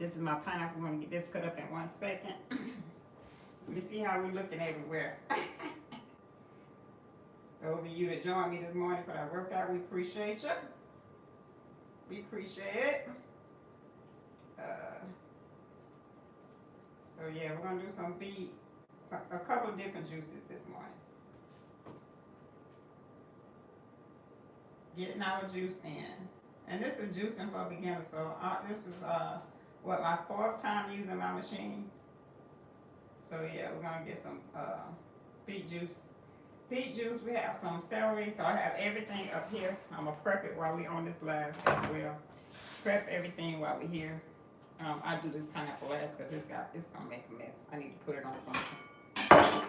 This is my pineapple. We're gonna get this cut up in 1 second. Let me see how we're looking everywhere. Those of you that joined me this morning for that workout, we appreciate you. We appreciate it. So yeah, we're gonna do a couple of different juices this morning. Getting our juice in, and this is juicing for beginners. So this is what, my 4th time using my machine. So yeah, we're gonna get some beet juice. Beet juice. We have some celery. So I have everything up here. I'm gonna prep it while we on this live as well. Prep everything while we're here. I do this pineapple last because it's gonna make a mess. I need to put it on something.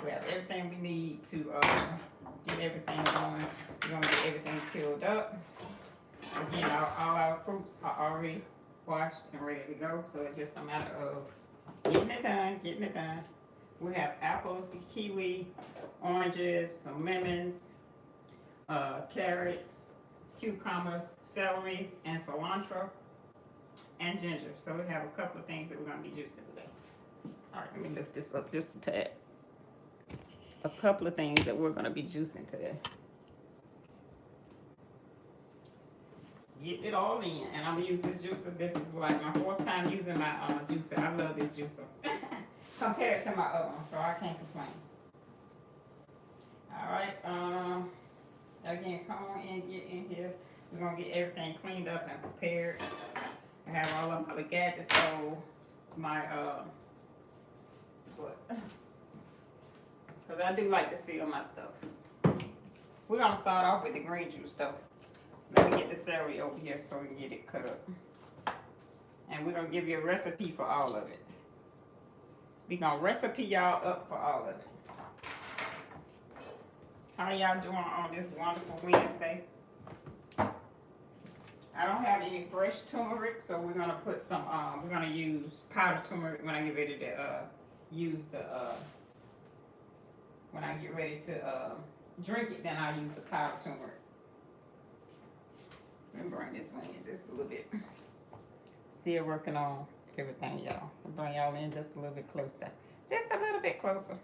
We have everything we need to get everything going. We're gonna get everything filled up. Again, all our fruits are already washed and ready to go. So it's just a matter of getting it done. We have apples, kiwi, oranges, some lemons, carrots, cucumbers, celery, and cilantro, and ginger. So we have a couple of things that we're going to be juicing today. All right, let me lift this up just a tad. A couple of things that we're going to be juicing today. Get it all in, and I'm going to use this juicer. This is like my 4th time using my juicer. I love this juicer compared to my other one, so I can't complain. All right, again, come on in, get in here. We're going to get everything cleaned up and prepared. I have all of my gadgets, so my, because I do like to seal my stuff. We're going to start off with the green juice, though. Let me get the celery over here so we can get it cut up. And we're going to give you a recipe for all of it. We're going to recipe y'all up for all of it. How y'all doing on this wonderful Wednesday? I don't have any fresh turmeric, so we're gonna put some. We're gonna use powdered turmeric when I get ready to use the. When I get ready to drink it, then I'll use the powdered turmeric. Let me bring this one in just a little bit. Still working on everything, y'all. I'll bring y'all in just a little bit closer. Just a little bit closer.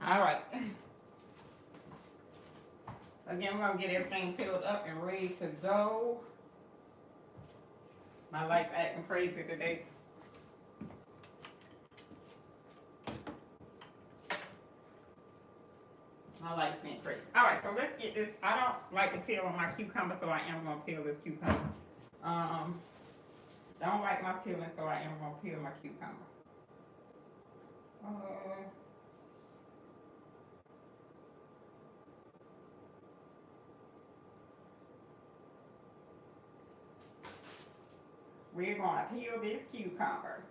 All right. Again, we're going to get everything filled up and ready to go. My light's acting crazy today. My light's being crazy. All right, so let's get this. I don't like to peel on my cucumber, so I am going to peel this cucumber. Don't like my peeling, so I am going to peel my cucumber. We're going to peel this cucumber.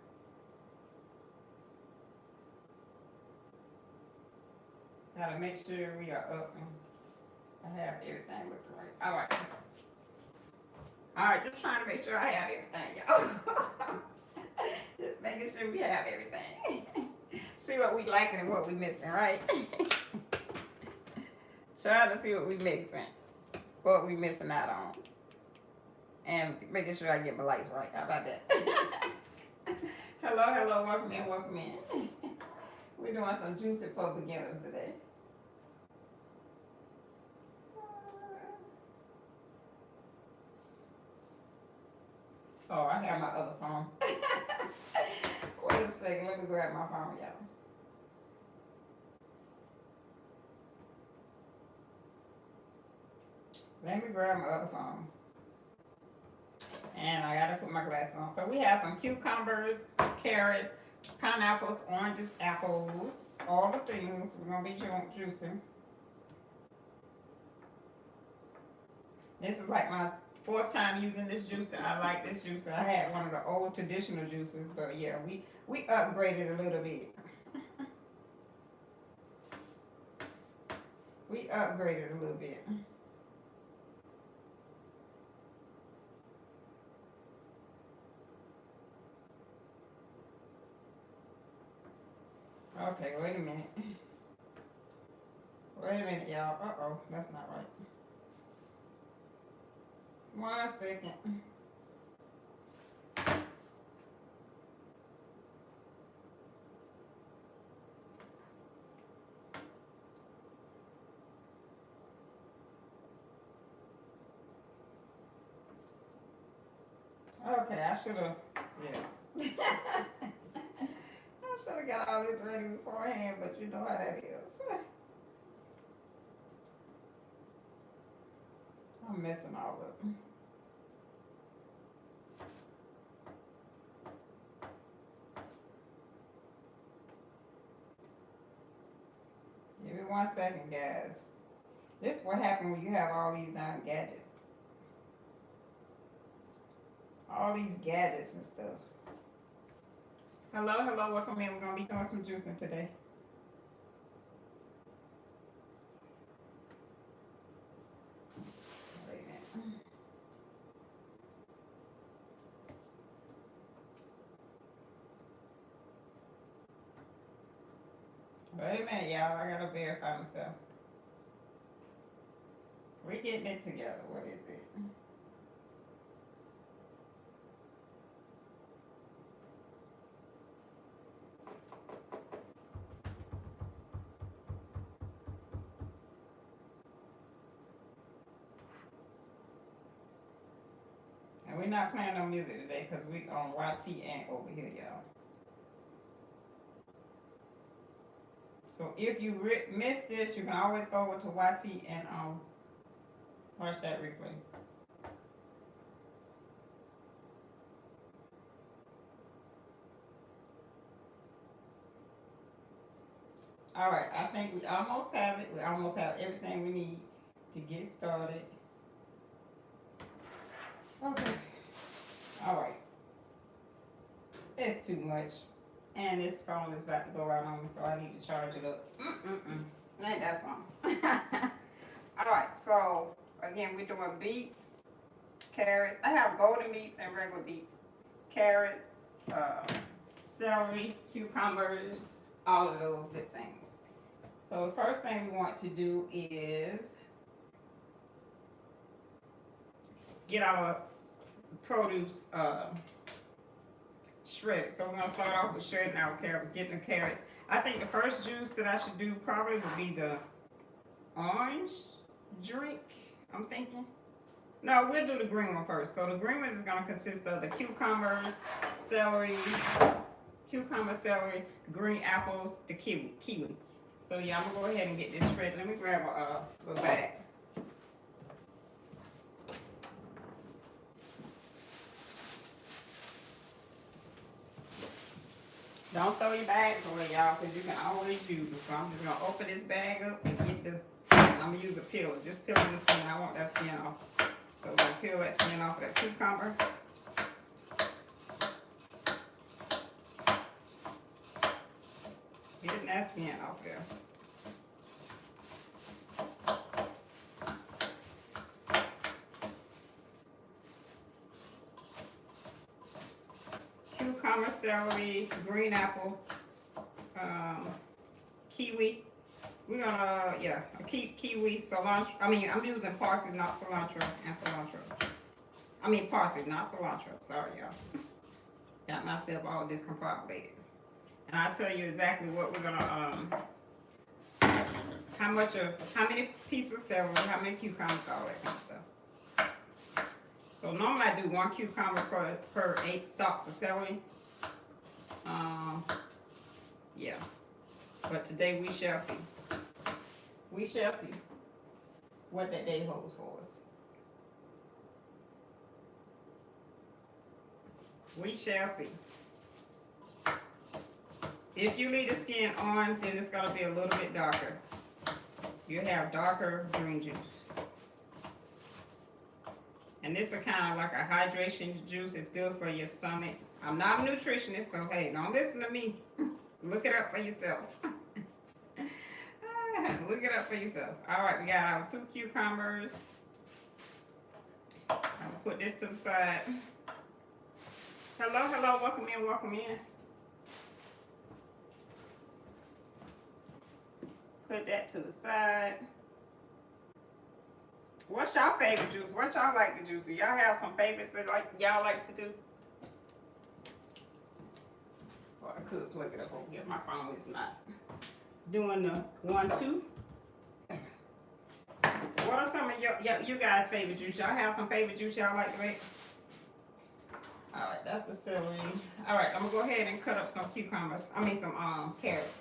Gotta make sure we are up and I have everything looking right. All right. All right, just trying to make sure I have everything, y'all. Just making sure we have everything. See what we liking and what we missing, right? Trying to see what we mixing, what we missing out on. And making sure I get my lights right. How about that? Hello, welcome in. We're doing some juicy for beginners today. Oh, I have my other phone. Wait a second, let me grab my phone, y'all. Let me grab my other phone. And I gotta put my glasses on. So we have some cucumbers, carrots, pineapples, oranges, apples, all the things we're gonna be juicing. This is like my 4th time using this juicer. I like this juicer. I had one of the old traditional juicers, but yeah, we upgraded a little bit. We upgraded a little bit. Okay, wait a minute. Wait a minute, y'all. Uh-oh, that's not right. 1 second. Okay, I should have, yeah. I should have got all this ready beforehand, but you know how that is. I'm messing all up. Give me 1 second, guys. This is what happens when you have all these darn gadgets. All these gadgets and stuff. Hello, hello, welcome in. We're going to be doing some juicing today. Wait a minute. Wait a minute, y'all. I got to verify myself. We're getting it together. What is it? And we're not playing no music today because we on YTN over here, y'all. So if you missed this, you can always go over to YT and watch that replay. All right, I think we almost have it. We almost have everything we need to get started. Okay. All right. It's too much. And this phone is about to go out on me, so I need to charge it up. Ain't that something? All right, so again, we're doing beets, carrots. I have golden beets and regular beets. Carrots, celery, cucumbers, all of those good things. So the first thing we want to do is get our produce shredded. So we're gonna start off with shredding our carrots, getting the carrots. I think the first juice that I should do probably would be the orange drink, I'm thinking. No, we'll do the green one first. So the green one is gonna consist of the cucumbers, celery, green apples, the kiwi. So yeah, I'm gonna go ahead and get this shredded. Let me grab a little bag. Don't throw your bags away, y'all, because you can always use them. So I'm just going to open this bag up and get the, I'm going to use a peeler. Just peel the skin. I want that skin off. So we're going to peel that skin off of that cucumber. Getting that skin off there. Cucumber, celery, green apple, kiwi. We're gonna, kiwi, cilantro. I mean, I'm using parsley, not cilantro, and cilantro. I mean parsley, not cilantro. Sorry, y'all. Got myself all discombobulated. And I'll tell you exactly what we're gonna, how many pieces of celery, how many cucumbers, all that kind of stuff. So normally I do 1 cucumber per 8 stalks of celery. Yeah. But today we shall see. We shall see what that day holds for us. We shall see. If you leave the skin on, then it's going to be a little bit darker. You have darker green juice. And this is kind of like a hydration juice. It's good for your stomach. I'm not a nutritionist, so hey, don't listen to me. Look it up for yourself. Look it up for yourself. All right, we got our 2 cucumbers. I'm going to put this to the side. Hello, welcome in, welcome in. put that to the side. What's y'all favorite juice? What y'all like to juice? Do y'all have some favorites that y'all like to do? Or I could plug it up over here. My phone is not doing the 1-2. What are some of you guys' favorite juice? Y'all have some favorite juice y'all like to make? Alright, that's the celery. Alright, I'm gonna go ahead and cut up some cucumbers. I mean some carrots.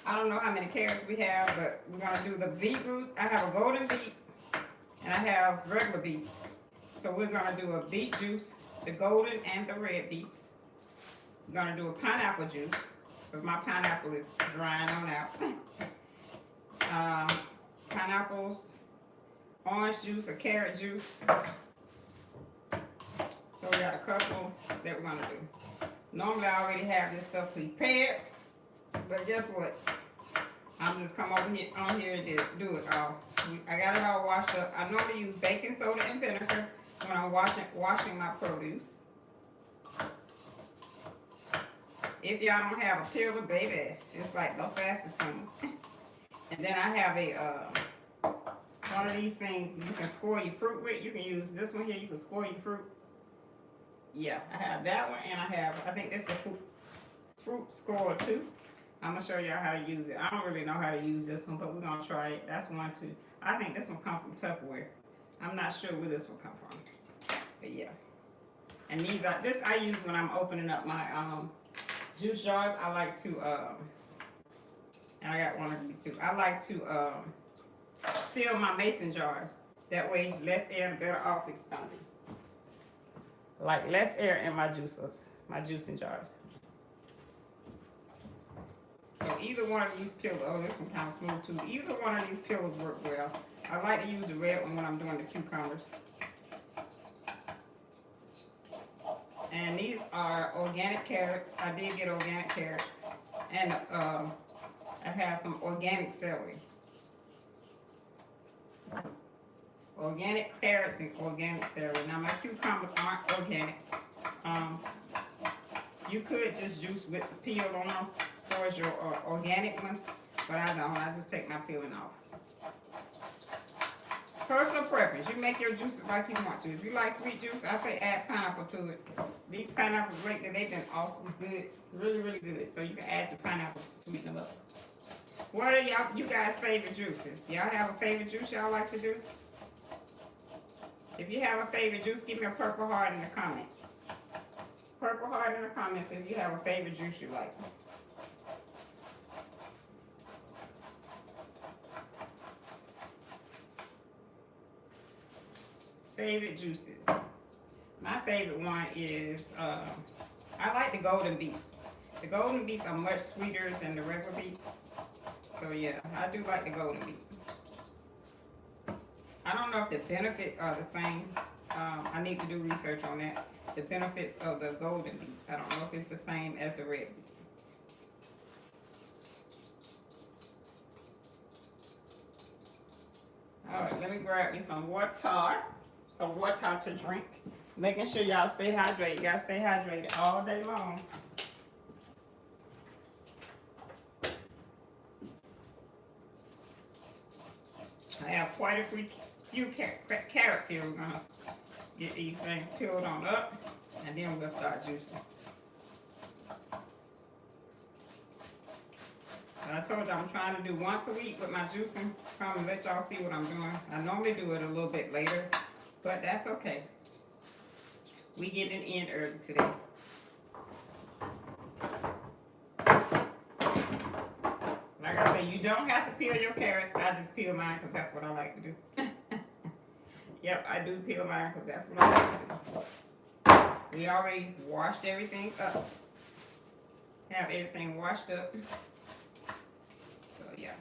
I don't know how many carrots we have, but we're gonna do the beetroots. I have a golden beet and I have regular beets. So we're gonna do a beet juice, the golden and the red beets. We're gonna do a pineapple juice, because my pineapple is drying on out. Pineapples, orange juice, or carrot juice. So we got a couple that we're gonna do. Normally I already have this stuff prepared, but guess what? I'm just come over here on here and do it all. I got it all washed up. I normally use baking soda and vinegar when I'm washing my produce. If y'all don't have a peeler, baby, it's like the fastest thing. And then I have a one of these things you can score your fruit with. You can use this one here. You can score your fruit. Yeah, I have that one, and I think this is a fruit scorer too. I'm gonna show y'all how to use it. I don't really know how to use this one, but we're gonna try it. That's one too. I think this one come from Tupperware. I'm not sure where this will come from, but yeah. And these this I use when I'm opening up my juice jars. I like to and I got one of these too. I like to seal my mason jars. That way, less air and better off it's gonna be. Like less air in my juicing jars. So either one of these pillows, oh, this one kind of smooth too. Either one of these pillows work well. I like to use the red one when I'm doing the cucumbers. And these are organic carrots. I did get organic carrots. And I have some organic celery. Organic carrots and organic celery. Now my cucumbers aren't organic. You could just juice with the peel on them towards your organic ones, but I don't. I just take my peeling off. Personal preference. You make your juices like you want to. If you like sweet juice, I say add pineapple to it. These pineapples lately, they've been awesome, good, really, really good. So you can add the pineapples to sweeten them up. What are you guys' favorite juices? Y'all have a favorite juice y'all like to do? If you have a favorite juice, give me a purple heart in the comments. Purple heart in the comments if you have a favorite juice you like. Favorite juices. My favorite one is, I like the golden beets. The golden beets are much sweeter than the regular beets. So yeah, I do like the golden beet. I don't know if the benefits are the same. I need to do research on that. The benefits of the golden beet. I don't know if it's the same as the red beet. Alright, let me grab me some water. Some water to drink. Making sure y'all stay hydrated. Y'all stay hydrated all day long. I have quite a few carrots here. We're going to get these things peeled on up, and then we're going to start juicing. I told you I'm trying to do once a week with my juicing. Come and let y'all see what I'm doing. I normally do it a little bit later, but that's okay. We getting in early today. Like I say, you don't have to peel your carrots. I just peel mine because that's what I like to do. Yep, I do peel mine because that's what I like to do. We already washed everything up. Have everything washed up. So yeah.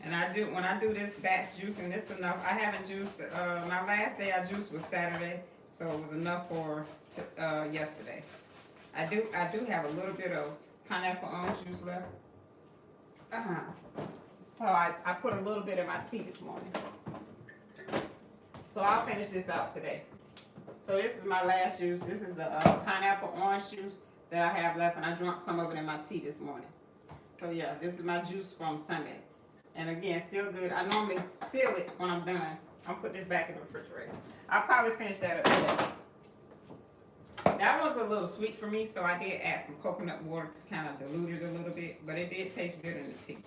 And when I do this batch juicing, this is enough. I haven't juiced, my last day I juiced was Saturday, so it was enough for yesterday. I do have a little bit of pineapple orange juice left. So I put a little bit in my tea this morning. So I'll finish this out today. So this is my last juice. This is the pineapple orange juice that I have left, and I drank some of it in my tea this morning. So yeah, this is my juice from Sunday. And again, still good. I normally seal it when I'm done. I'll put this back in the refrigerator. I'll probably finish that up today. That was a little sweet for me, so I did add some coconut water to kind of dilute it a little bit, but it did taste good in the tea.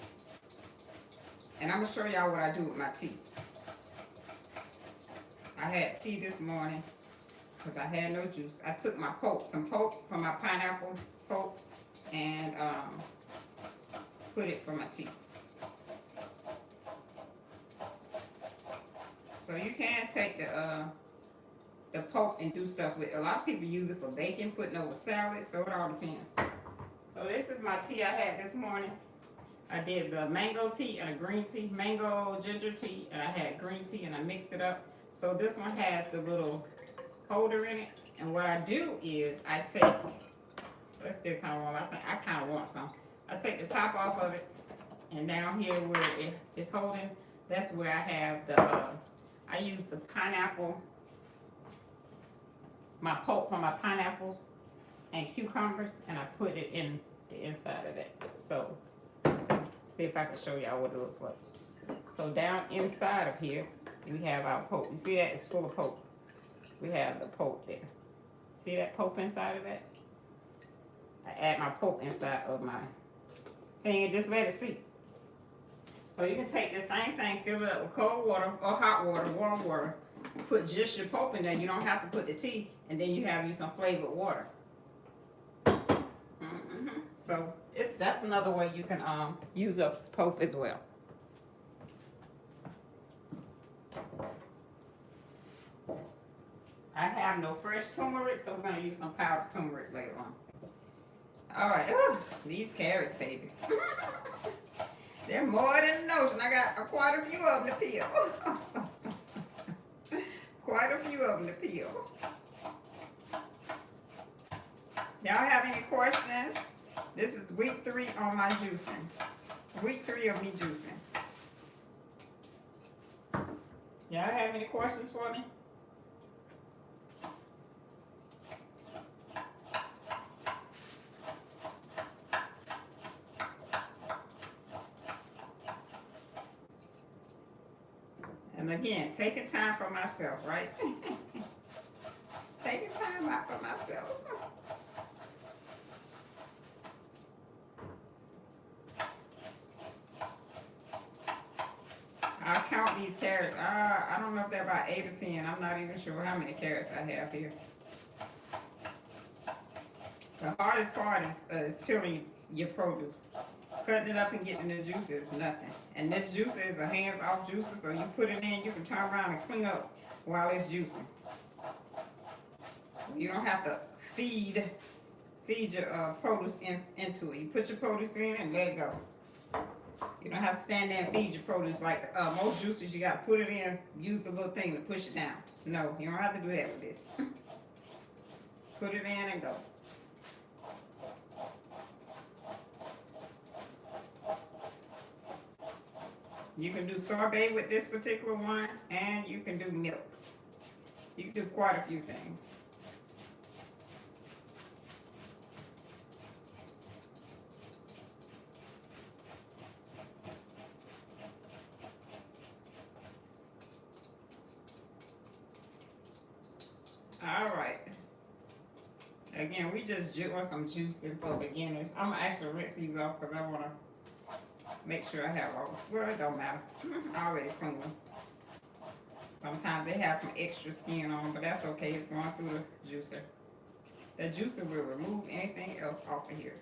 And I'm gonna show y'all what I do with my tea. I had tea this morning because I had no juice. I took my pulp, some pulp from my pineapple pulp, and put it for my tea. So you can take the pulp and do stuff with. A lot of people use it for baking, putting over salad, so it all depends. So this is my tea I had this morning. I did the mango tea and a green tea, mango ginger tea, and I had green tea, and I mixed it up. So this one has the little holder in it, and what I do is I take, that's still kind of warm, I kind of want some. I take the top off of it, and down here where it's holding, that's where I have the, I use the pineapple, my pulp from my pineapples and cucumbers, and I put it in the inside of that. So, see if I can show y'all what it looks like. So down inside of here, we have our pulp. You see that? It's full of pulp. We have the pulp there. See that pulp inside of that? I add my pulp inside of my thing and just let it see. So you can take the same thing, fill it up with cold water or hot water, warm water. Put just your pulp in there. You don't have to put the tea, and then you have you some flavored water. So that's another way you can use up pulp as well. I have no fresh turmeric, so we're gonna use some powdered turmeric later on. All right, these carrots, baby. They're more than a notion. I got quite a few of them to peel. Quite a few of them to peel. Y'all have any questions? This is week 3 on my juicing. Week 3 of me juicing. Y'all have any questions for me? And again, taking time for myself, right? Taking time out for myself. I'll count these carrots. I don't know if they're about 8 or 10. I'm not even sure how many carrots I have here. The hardest part is peeling your produce. Cutting it up and getting the juice is nothing. And this juice is a hands-off juicer, so you put it in, you can turn around and clean up while it's juicing. You don't have to feed your produce into it. You put your produce in and let it go. You don't have to stand there and feed your produce like most juicers. You got to put it in, use the little thing to push it down. No, you don't have to do that with this. Put it in and go. You can do sorbet with this particular one, and you can do milk. You can do quite a few things. All right. Again, we just doing some juicing for beginners. I'm gonna actually rinse these off because I want to make sure I have all this. Well, it don't matter. I already cleaned them. Sometimes they have some extra skin on, but that's okay. It's going through the juicer. The juicer will remove anything else off of here.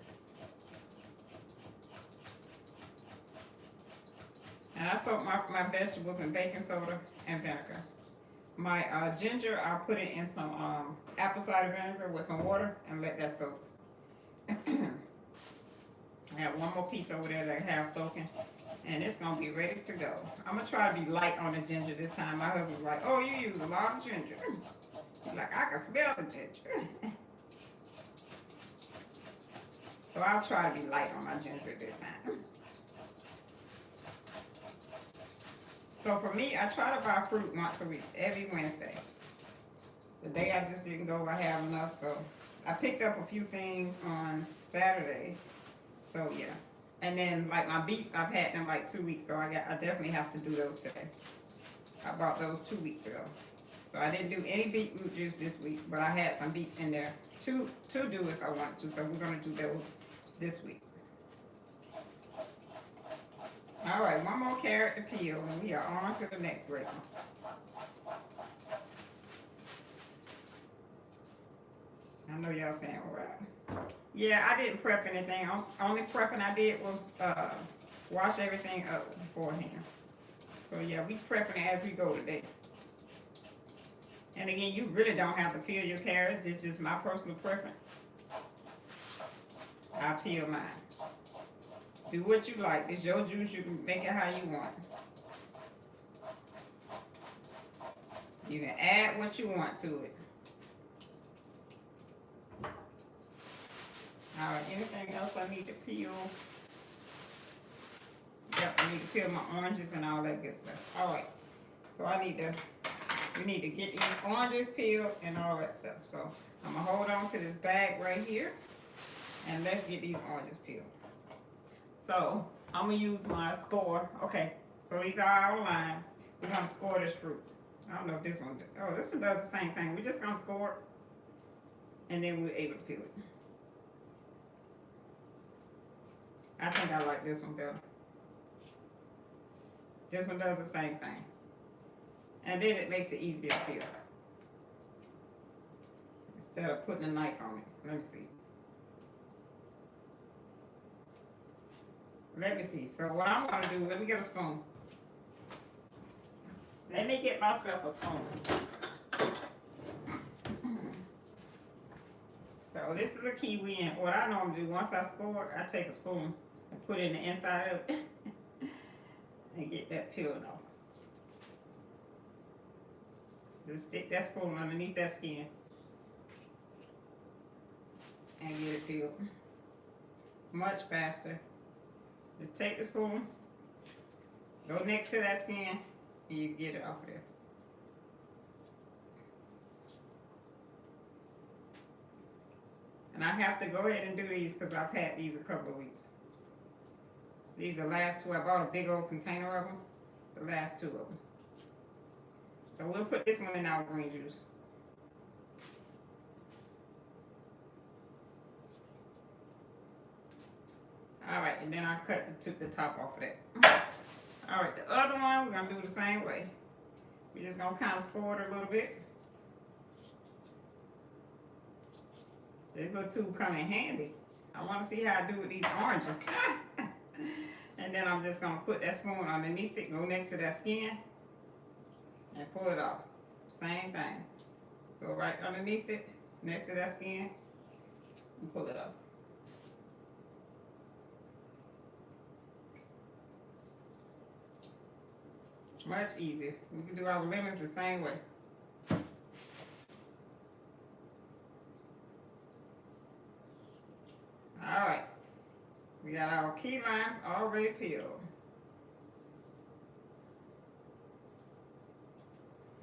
And I soak my vegetables in baking soda and vinegar. My ginger, I'll put it in some apple cider vinegar with some water and let that soak. I have one more piece over there that I have soaking, and it's gonna be ready to go. I'm gonna try to be light on the ginger this time. My husband's like, "Oh, you use a lot of ginger." He's like, "I can smell the ginger." So I'll try to be light on my ginger this time. So for me, I try to buy fruit once a week, every Wednesday. The day I just didn't go, I have enough, so I picked up a few things on Saturday. So yeah. And then like my beets, I've had them like 2 weeks, so I definitely have to do those today. I bought those 2 weeks ago. So I didn't do any beetroot juice this week, but I had some beets in there to do if I want to. So we're gonna do those this week. All right, one more carrot to peel, and we are on to the next break. I know y'all saying, all right. Yeah, I didn't prep anything. Only prepping I did was wash everything up beforehand. So yeah, we prepping as we go today. And again, you really don't have to peel your carrots. It's just my personal preference. I peel mine. Do what you like. It's your juice. You can make it how you want. You can add what you want to it. Alright, anything else I need to peel? Yep, I need to peel my oranges and all that good stuff. Alright, so we need to get these oranges peeled and all that stuff. So I'm going to hold on to this bag right here. And let's get these oranges peeled. So I'm going to use my score. Okay, so these are our limes. We're going to score this fruit. I don't know if this one, this one does the same thing. We're just going to score it. And then we're able to peel it. I think I like this one better. This one does the same thing. And then it makes it easier to peel. Instead of putting a knife on it. Let me see. Let me see. So what I'm going to do, let me get a spoon. Let me get myself a spoon. So this is a kiwi, and what I normally do, once I score it, I take a spoon and put it in the inside of it and get that peeled off. Just stick that spoon underneath that skin and get it peeled. Much faster. Just take the spoon, go next to that skin, and you get it off of there. And I have to go ahead and do these because I've had these a couple of weeks. These are the last two. I bought a big old container of them. The last two of them. So we'll put this one in our green juice. Alright, and then I cut the top off of that. Alright, the other one, we're going to do the same way. We're just going to kind of score it a little bit. This little tube come in handy. I want to see how I do with these oranges. And then I'm just going to put that spoon underneath it, go next to that skin, and pull it off. Same thing. Go right underneath it, next to that skin, and pull it off. Much easier. We can do our lemons the same way. Alright. We got our key limes already peeled.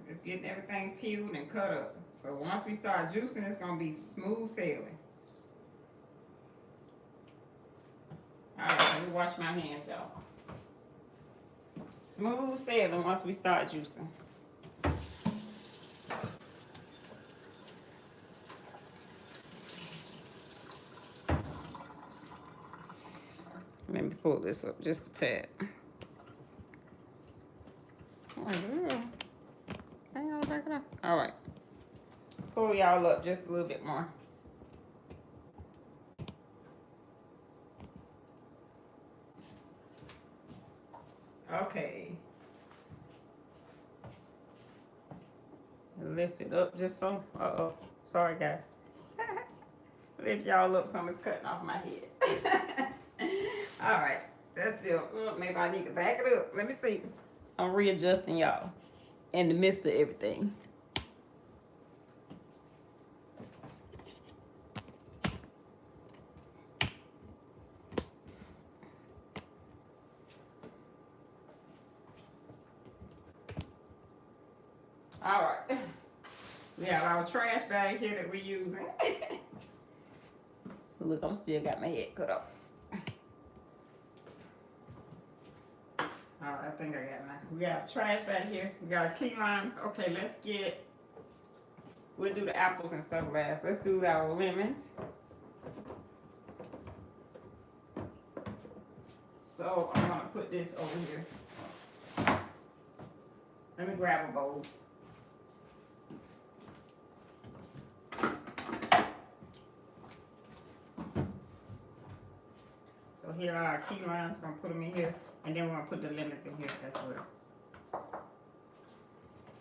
Just getting everything peeled and cut up. So once we start juicing, it's going to be smooth sailing. Alright, let me wash my hands, y'all. Smooth sailing once we start juicing. Let me pull this up just a tad. Oh, yeah. Hang on, back it up. All right. Pull y'all up just a little bit more. Okay. Lift it up just so. Uh-oh. Sorry, guys. Lift y'all up, something's cutting off my head. All right. That's still. Maybe I need to back it up. Let me see. I'm readjusting y'all in the midst of everything. All right. We have our trash bag here that we're using. Look, I'm still got my head cut off. Alright, I think I got mine. We got trash back here. We got key limes. Okay, we'll do the apples and stuff last. Let's do our lemons. So I'm gonna put this over here. Let me grab a bowl. So here are our key limes. Gonna put them in here, and then we're gonna put the lemons in here as well.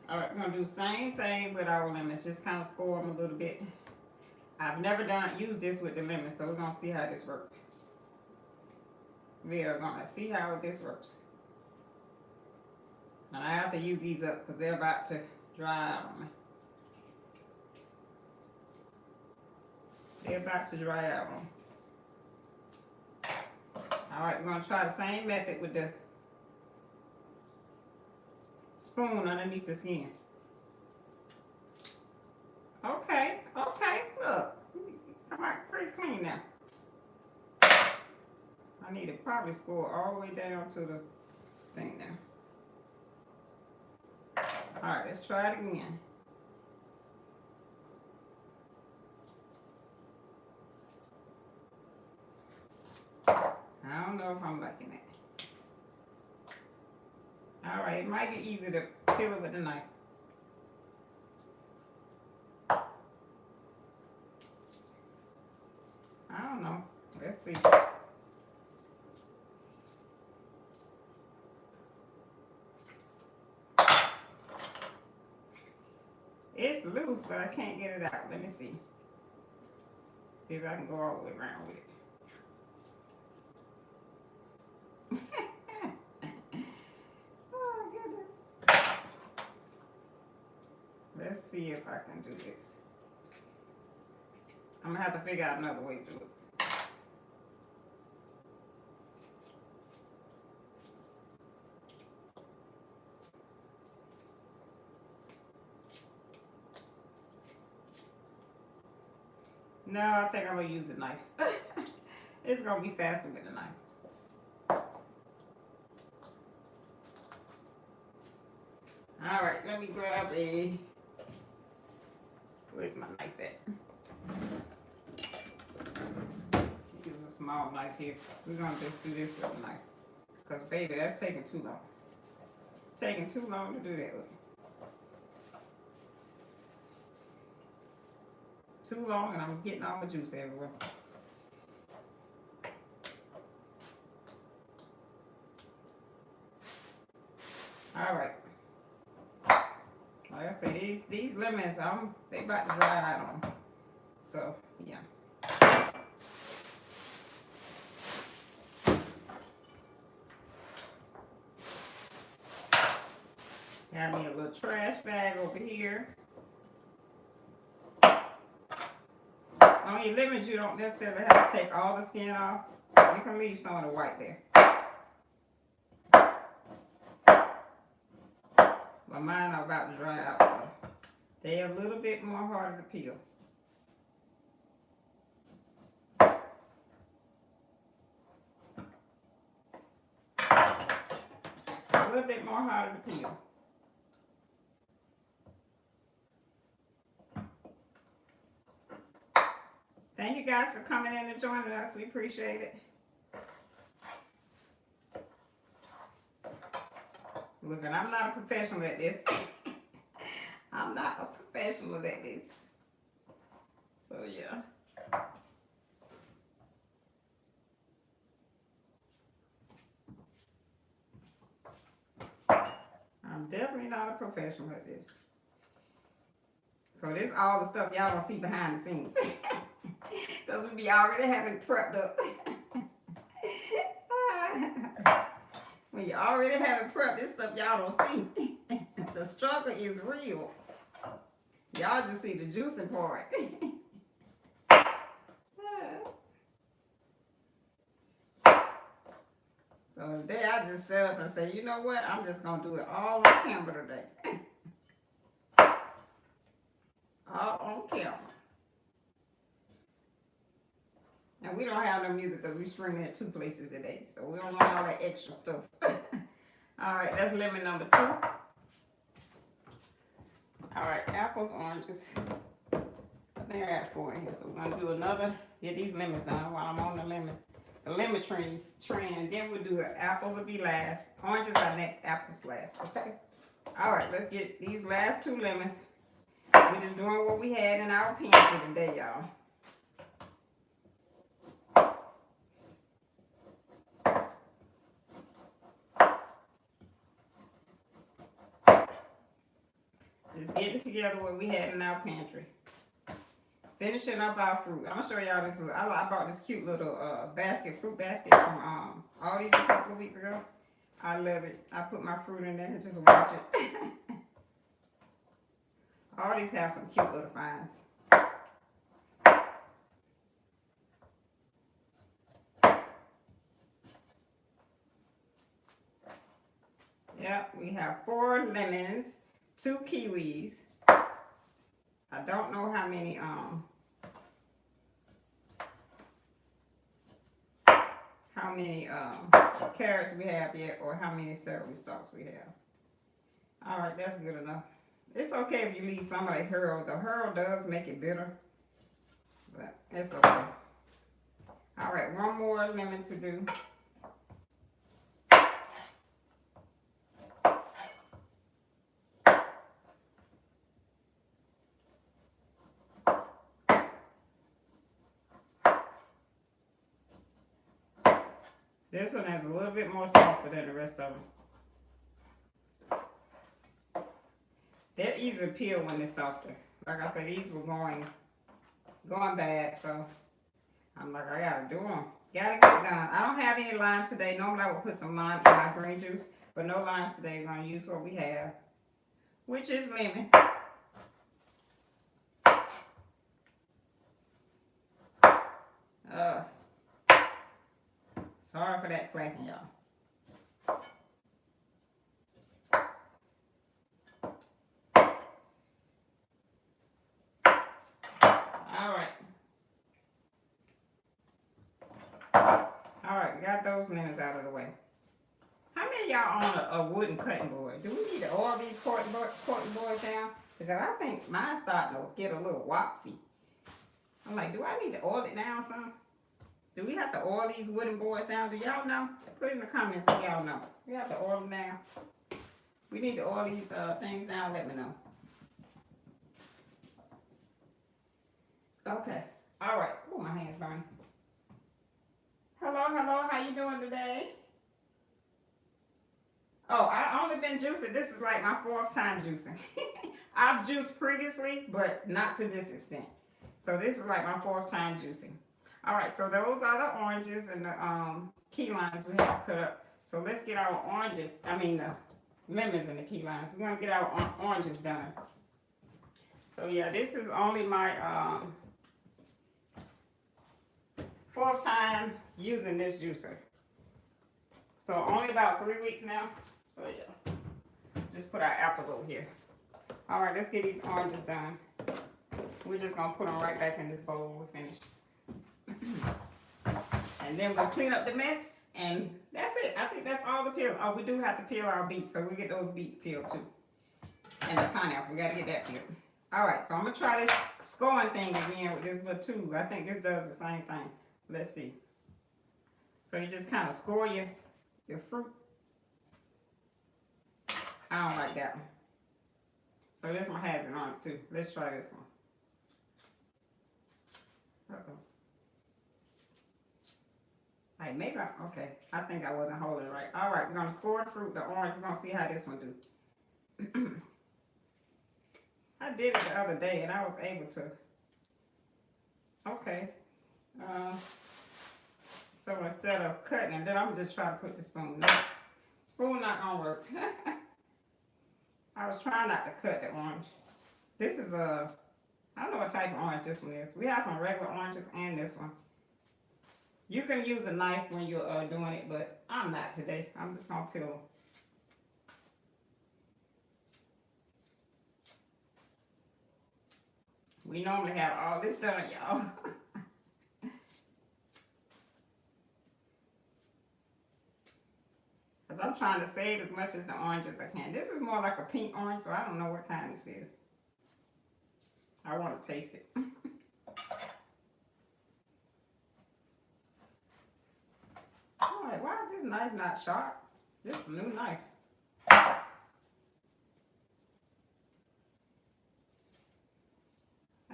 All right, we're gonna do the same thing with our lemons. Just kind of score them a little bit. I've never used this with the lemons, so we're gonna see how this works. We are gonna see how this works. And I have to use these up because they're about to dry out on me. They're about to dry out on me. Alright, we're going to try the same method with the spoon underneath the skin. Okay, look. Come out pretty clean now. I need to probably score all the way down to the thing now. Alright, let's try it again. I don't know if I'm liking it. Alright, it might be easy to peel it with a knife. I don't know. Let's see. It's loose, but I can't get it out. Let me see. See if I can go all the way around with it. Oh, goodness. Let's see if I can do this. I'm gonna have to figure out another way to do it. No, I think I'm gonna use a knife. It's gonna be faster with a knife. All right, let me grab where's my knife at? Use a small knife here. We're gonna just do this with a knife. Because baby, that's taking too long. Taking too long to do that with. Too long, and I'm getting all the juice everywhere. All right. Like I say, these lemons, they about to dry out on them. So yeah. Got me a little trash bag over here. On your lemons, you don't necessarily have to take all the skin off. You can leave some of the white there. But mine are about to dry out, so they're a little bit more harder to peel. A little bit more harder to peel. Thank you guys for coming in and joining us. We appreciate it. Look, and I'm not a professional at this. I'm not a professional at this. So, yeah. I'm definitely not a professional at this. So, this is all the stuff y'all don't see behind the scenes. Because we be already having prepped up. When you already have it prepped, this stuff y'all don't see. The struggle is real. Y'all just see the juicing part. So today I just set up and say, you know what? I'm just going to do it all on camera today. All on camera. And we don't have no music because we streaming at 2 places today. So we don't want all that extra stuff. All right, that's lemon number 2. All right, apples, oranges. I think I got 4 in here. So we're going to do another. Get these lemons done while I'm on the lemon trend. Then we'll do the apples will be last. Oranges are next, apples last. Okay? All right, let's get these last 2 lemons. We're just doing what we had in our pantry today, y'all. Just getting together what we had in our pantry. Finishing up our fruit. I'm gonna show y'all this. I bought this cute little fruit basket from Aldi's a couple of weeks ago. I love it. I put my fruit in there and just watch it. Aldi's have some cute little finds. Yep, we have 4 lemons, 2 kiwis. I don't know how many carrots we have yet, or how many celery stalks we have. All right, that's good enough. It's okay if you leave some of the Hurl. The Hurl does make it bitter, but it's okay. All right, 1 more lemon to do. This one is a little bit more softer than the rest of them. They're easy to peel when they're softer. Like I said, these were going bad, so I'm like, I gotta do them. Gotta get it done. I don't have any limes today. Normally I would put some lime in my green juice, but no limes today. We're gonna use what we have, which is lemon. Sorry for that clacking, y'all. All right, we got those lemons out of the way. How many of y'all on a wooden cutting board? Do we need to oil these cutting boards down? Because I think mine's starting to get a little wopsy. I'm like, do I need to oil it down some? Do we have to oil these wooden boards down? Do y'all know? Put in the comments if y'all know. We have to oil them down. We need to oil these things down. Let me know. Okay. All right. Oh, my hand's burning. Hello, hello. How you doing today? Oh, I only been juicing. This is like my 4th time juicing. I've juiced previously, but not to this extent. So this is like my 4th time juicing. All right, so those are the oranges and the key limes we have cut up. So let's get our the lemons and the key limes. We're gonna get our oranges done. So yeah, this is only my 4th time using this juicer. So only about 3 weeks now. So yeah, just put our apples over here. All right, let's get these oranges done. We're just gonna put them right back in this bowl when we're finished. And then we'll clean up the mess, and that's it. I think that's all the peel. Oh, we do have to peel our beets, so we get those beets peeled too. And the pineapple, we gotta get that peeled. All right, so I'm gonna try this scoring thing again with this little tool. I think this does the same thing. Let's see. So you just kind of score your fruit. I don't like that one. So this one has it on it too. Let's try this one. Uh-oh. Hey, maybe okay. I think I wasn't holding it right. All right, we're gonna score the fruit, the orange. We're gonna see how this one do. I did it the other day, and I was able to. Okay. So instead of cutting it, then I'm just trying to put the spoon. No, spoon not gonna work. I was trying not to cut the orange. This is I don't know what type of orange this one is. We have some regular oranges and this one. You can use a knife when you're doing it, but I'm not today. I'm just gonna peel them. We normally have all this done, y'all. Because I'm trying to save as much as the orange as I can. This is more like a pink orange, so I don't know what kind this is. I want to taste it. I'm like, why is this knife not sharp? This is a new knife.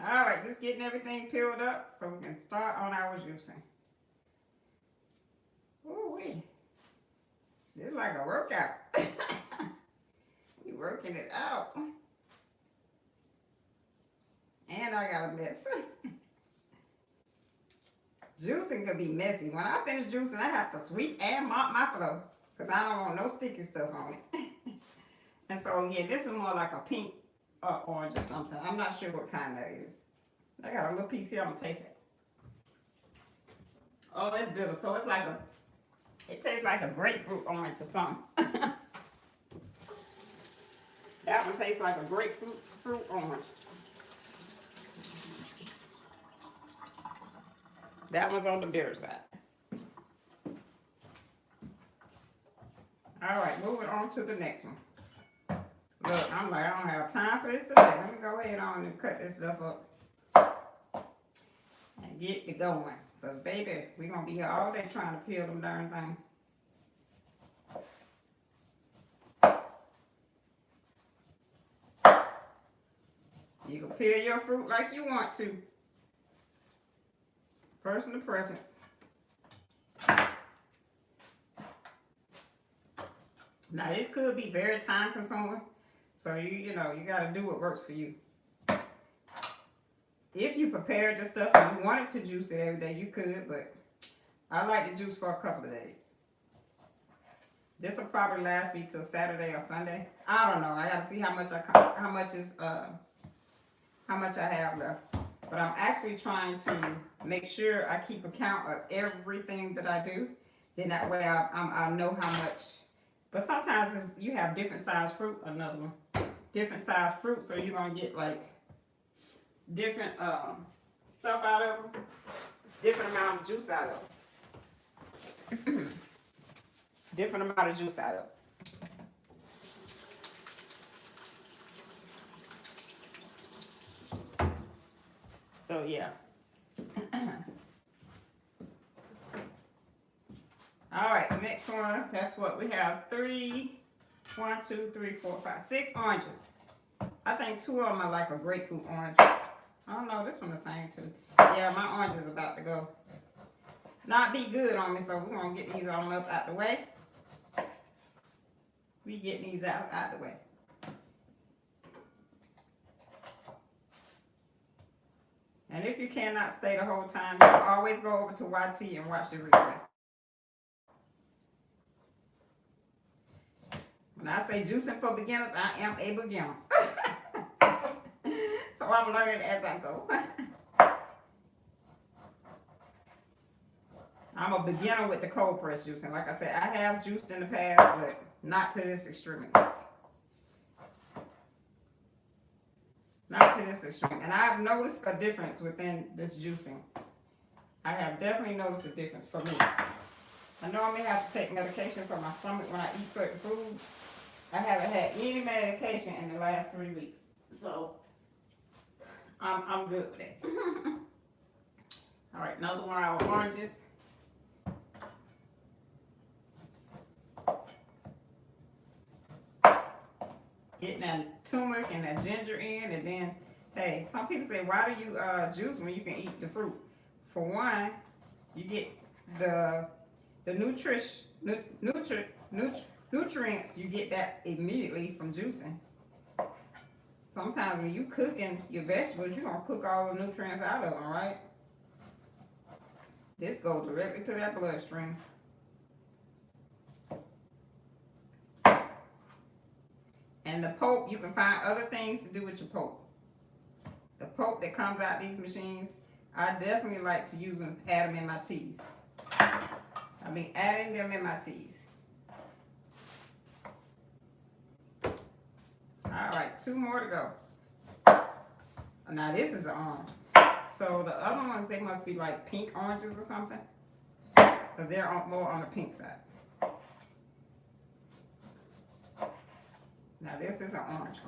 Alright, just getting everything peeled up so we can start on our juicing. Ooh-wee. This is like a workout. We working it out. And I got a mess. Juicing could be messy. When I finish juicing, I have to sweep and mop my floor. Because I don't want no sticky stuff on it. And so, yeah, this is more like a pink orange or something. I'm not sure what kind that is. I got a little piece here. I'm going to taste it. Oh, it's bitter. So it's like it tastes like a grapefruit orange or something. That one tastes like a grapefruit orange. That one's on the bitter side. Alright, moving on to the next one. Look, I'm like, I don't have time for this today. Let me go ahead on and cut this stuff up. And get it going. But baby, we're going to be here all day trying to peel them darn things. You can peel your fruit like you want to. Personal preference. Now this could be very time consuming. So you know, you got to do what works for you. If you prepared your stuff and you wanted to juice it every day, you could, but I like to juice for a couple of days. This will probably last me till Saturday or Sunday. I don't know. I got to see how much I have left. But I'm actually trying to make sure I keep account of everything that I do. Then that way I know how much. But sometimes you have different size fruit. Another one, different size fruit, so you're gonna get like different stuff out of them, different amount of juice out of them. Different amount of juice out of them. So yeah. All right, the next one, that's what we have. 1, 2, 3, 4, 5, 6 oranges. I think 2 of them are like a grapefruit orange. I don't know, this one the same too. Yeah, my orange is about to go. Not be good on me, so we're gonna get these on up out the way. We get these out the way. And if you cannot stay the whole time, you can always go over to YT and watch the replay. When I say juicing for beginners, I am a beginner. So I'm learning as I go. I'm a beginner with the cold press juicing. Like I said, I have juiced in the past, but not to this extremity. Not to this extreme. And I've noticed a difference within this juicing. I have definitely noticed a difference for me. I normally have to take medication for my stomach when I eat certain foods. I haven't had any medication in the last 3 weeks. So, I'm good with it. All right, another one of our oranges. Getting that turmeric and that ginger in, and then, hey, some people say, why do you juice when you can eat the fruit? For one, you get the nutrients, you get that immediately from juicing. Sometimes when you cooking your vegetables, you're going to cook all the nutrients out of them, right? This goes directly to that bloodstream. And the pulp, you can find other things to do with your pulp. The pulp that comes out these machines, I definitely like to use them, add them in my teas. I've been adding them in my teas. All right, 2 more to go. Now this is an orange. So the other ones, they must be like pink oranges or something. Because they're more on the pink side. Now this is an orange.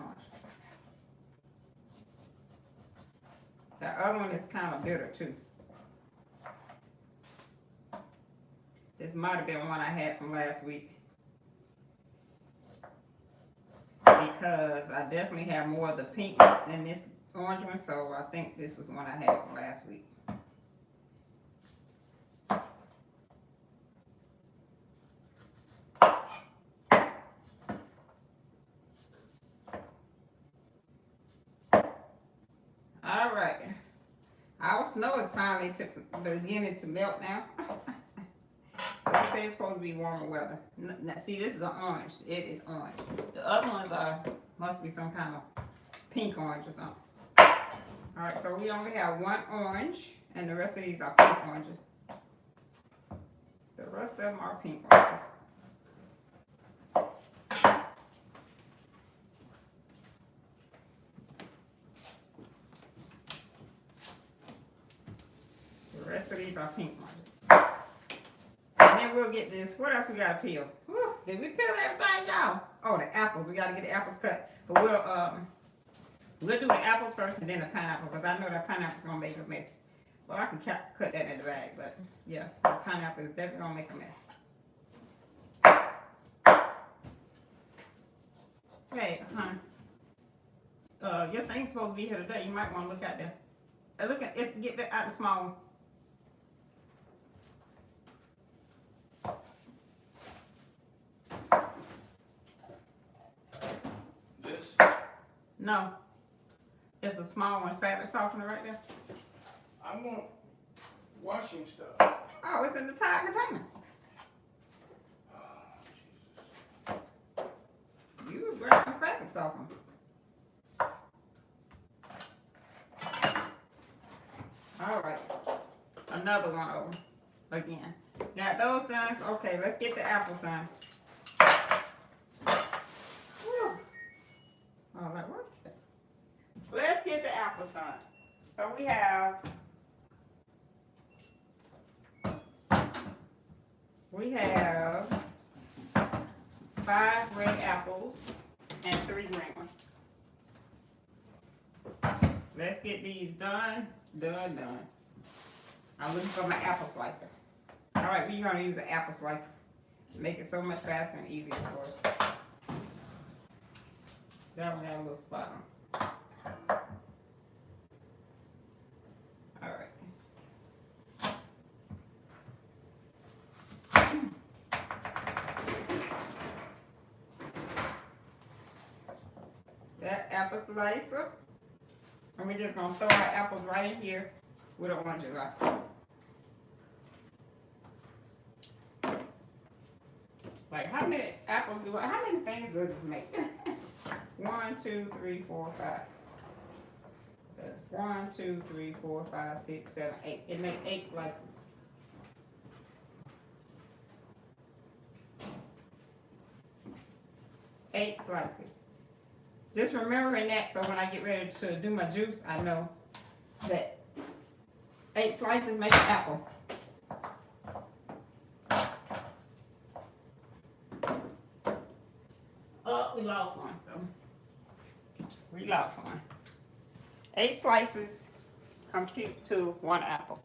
The other one is kind of bitter too. This might have been one I had from last week. Because I definitely have more of the pinkness than this orange one, so I think this is one I had from last week. All right. Our snow is finally beginning to melt now. They say it's supposed to be warmer weather. Now, see, this is an orange. It is orange. The other ones must be some kind of pink orange or something. All right, so we only have one orange, and the rest of these are pink oranges. The rest of them are pink oranges. The rest of these are pink oranges. And then we'll get this. What else we gotta peel? Whew, did we peel everything, y'all? Oh, the apples. We gotta get the apples cut. But we'll do the apples first and then the pineapple, because I know that pineapple's gonna make a mess. Well, I can cut that in the bag, but yeah, the pineapple is definitely gonna make a mess. Hey, hon, your thing's supposed to be here today. You might want to look out there. Get that out the small one. No. It's a small one, fabric softener right there. I want washing stuff. Oh, it's in the tire container. Oh, Jesus. You grab the fabric softener. All right. Another one over. Again. Got those things. Okay, let's get the apples done. Whew. Oh, that works. Let's get the apples done. So we have have 5 red apples and 3 green ones. Let's get these done. I'm looking for my apple slicer. All right, we're gonna use an apple slicer. Make it so much faster and easier for us. That one had a little spot on. All right. That apple slicer. And we're just gonna throw our apples right in here where the oranges are. Like how many apples how many things does this make? 1, 2, 3, 4, 5. 1, 2, 3, 4, 5, 6, 7, 8. It makes 8 slices. Eight slices. Just remembering that, so when I get ready to do my juice, I know that 8 slices make an apple. Oh, we lost one, so we lost one. 8 slices compute to 1 apple.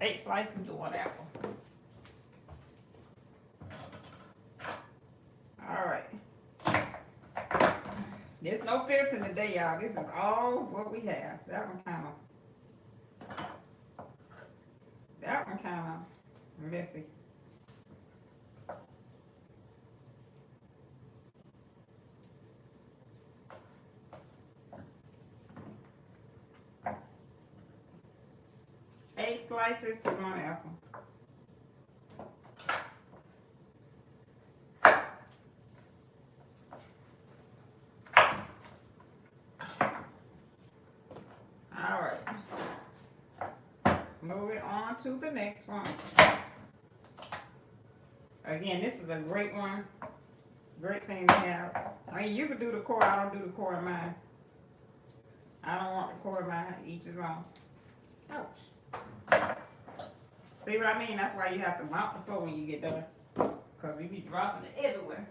8 slices to 1 apple. All right. There's no filter today, y'all. This is all what we have. That one kind of messy. Eight slices to 1 apple. To the next one. Again, this is a great one. Great thing to have. I mean, you could do the core. I don't do the core in mine. I don't want the core in mine. Each his own. Ouch. See what I mean? That's why you have to mop the floor when you get done. Because you be dropping it everywhere.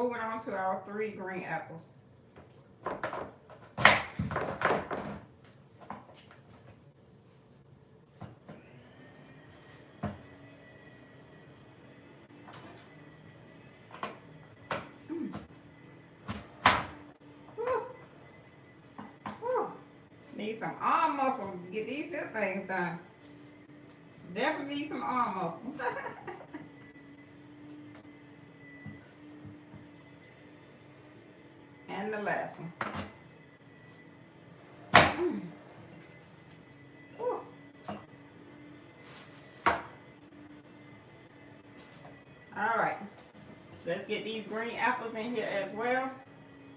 moving on to our 3 green apples. Need some arm muscle to get these here things done. Definitely need some arm muscle. And the last one. All right. Let's get these green apples in here as well.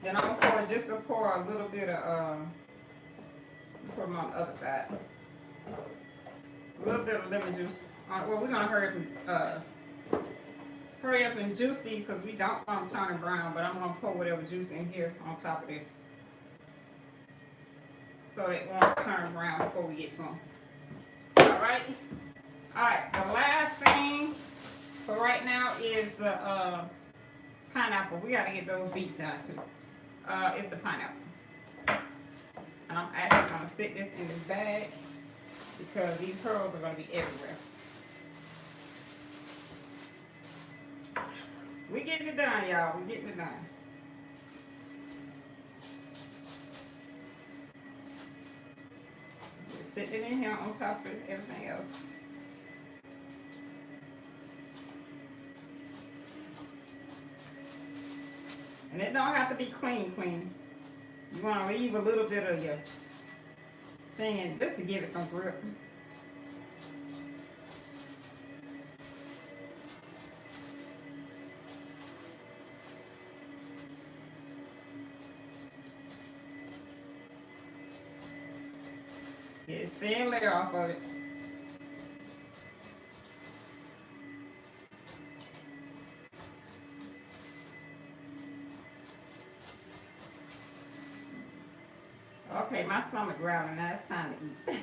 Then I'm going to pour a little bit of, put them on the other side. A little bit of lemon juice. Well, we're going to hurry up and juice these because we don't want them turning brown, but I'm going to pour whatever juice in here on top of this. So they won't turn brown before we get to them. Alright? Alright, the last thing for right now is the pineapple. We got to get those beets down too. It's the pineapple. And I'm actually going to sit this in this bag because these pearls are going to be everywhere. We getting it done, y'all. We getting it done. Just sitting it in here on top of everything else. And it don't have to be clean. You want to leave a little bit of your thing in just to give it some grip. Get a thin layer off of it. Okay, my stomach growling. Now it's time to eat.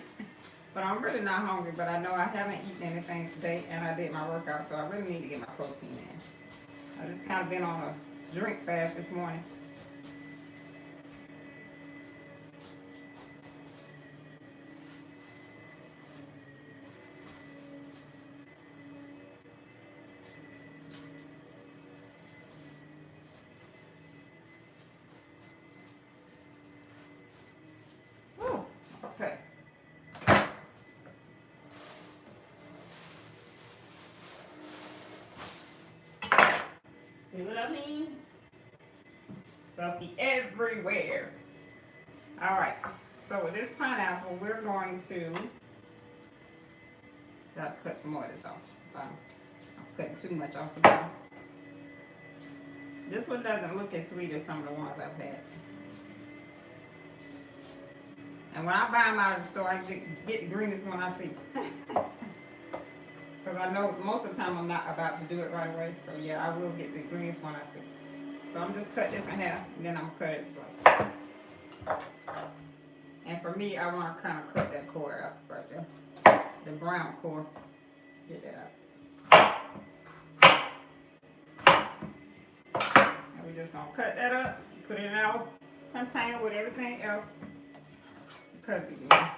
But I'm really not hungry, but I know I haven't eaten anything today, and I did my workout, so I really need to get my protein in. I just kind of been on a drink fast this morning. Okay. See what I mean? Stuffy everywhere. All right. So with this pineapple, we're going to cut some more of this off. I'm cutting too much off the bottom. This one doesn't look as sweet as some of the ones I've had. And when I buy them out of the store, I get the greenest one I see. Because I know most of the time I'm not about to do it right away. So yeah, I will get the greenest one I see. So I'm just cut this in half, and then I'm going to cut it slices. And for me, I want to kind of cut that core out right there. The brown core. Get that out. And we're just going to cut that up, put it in our container with everything else. Cut it again.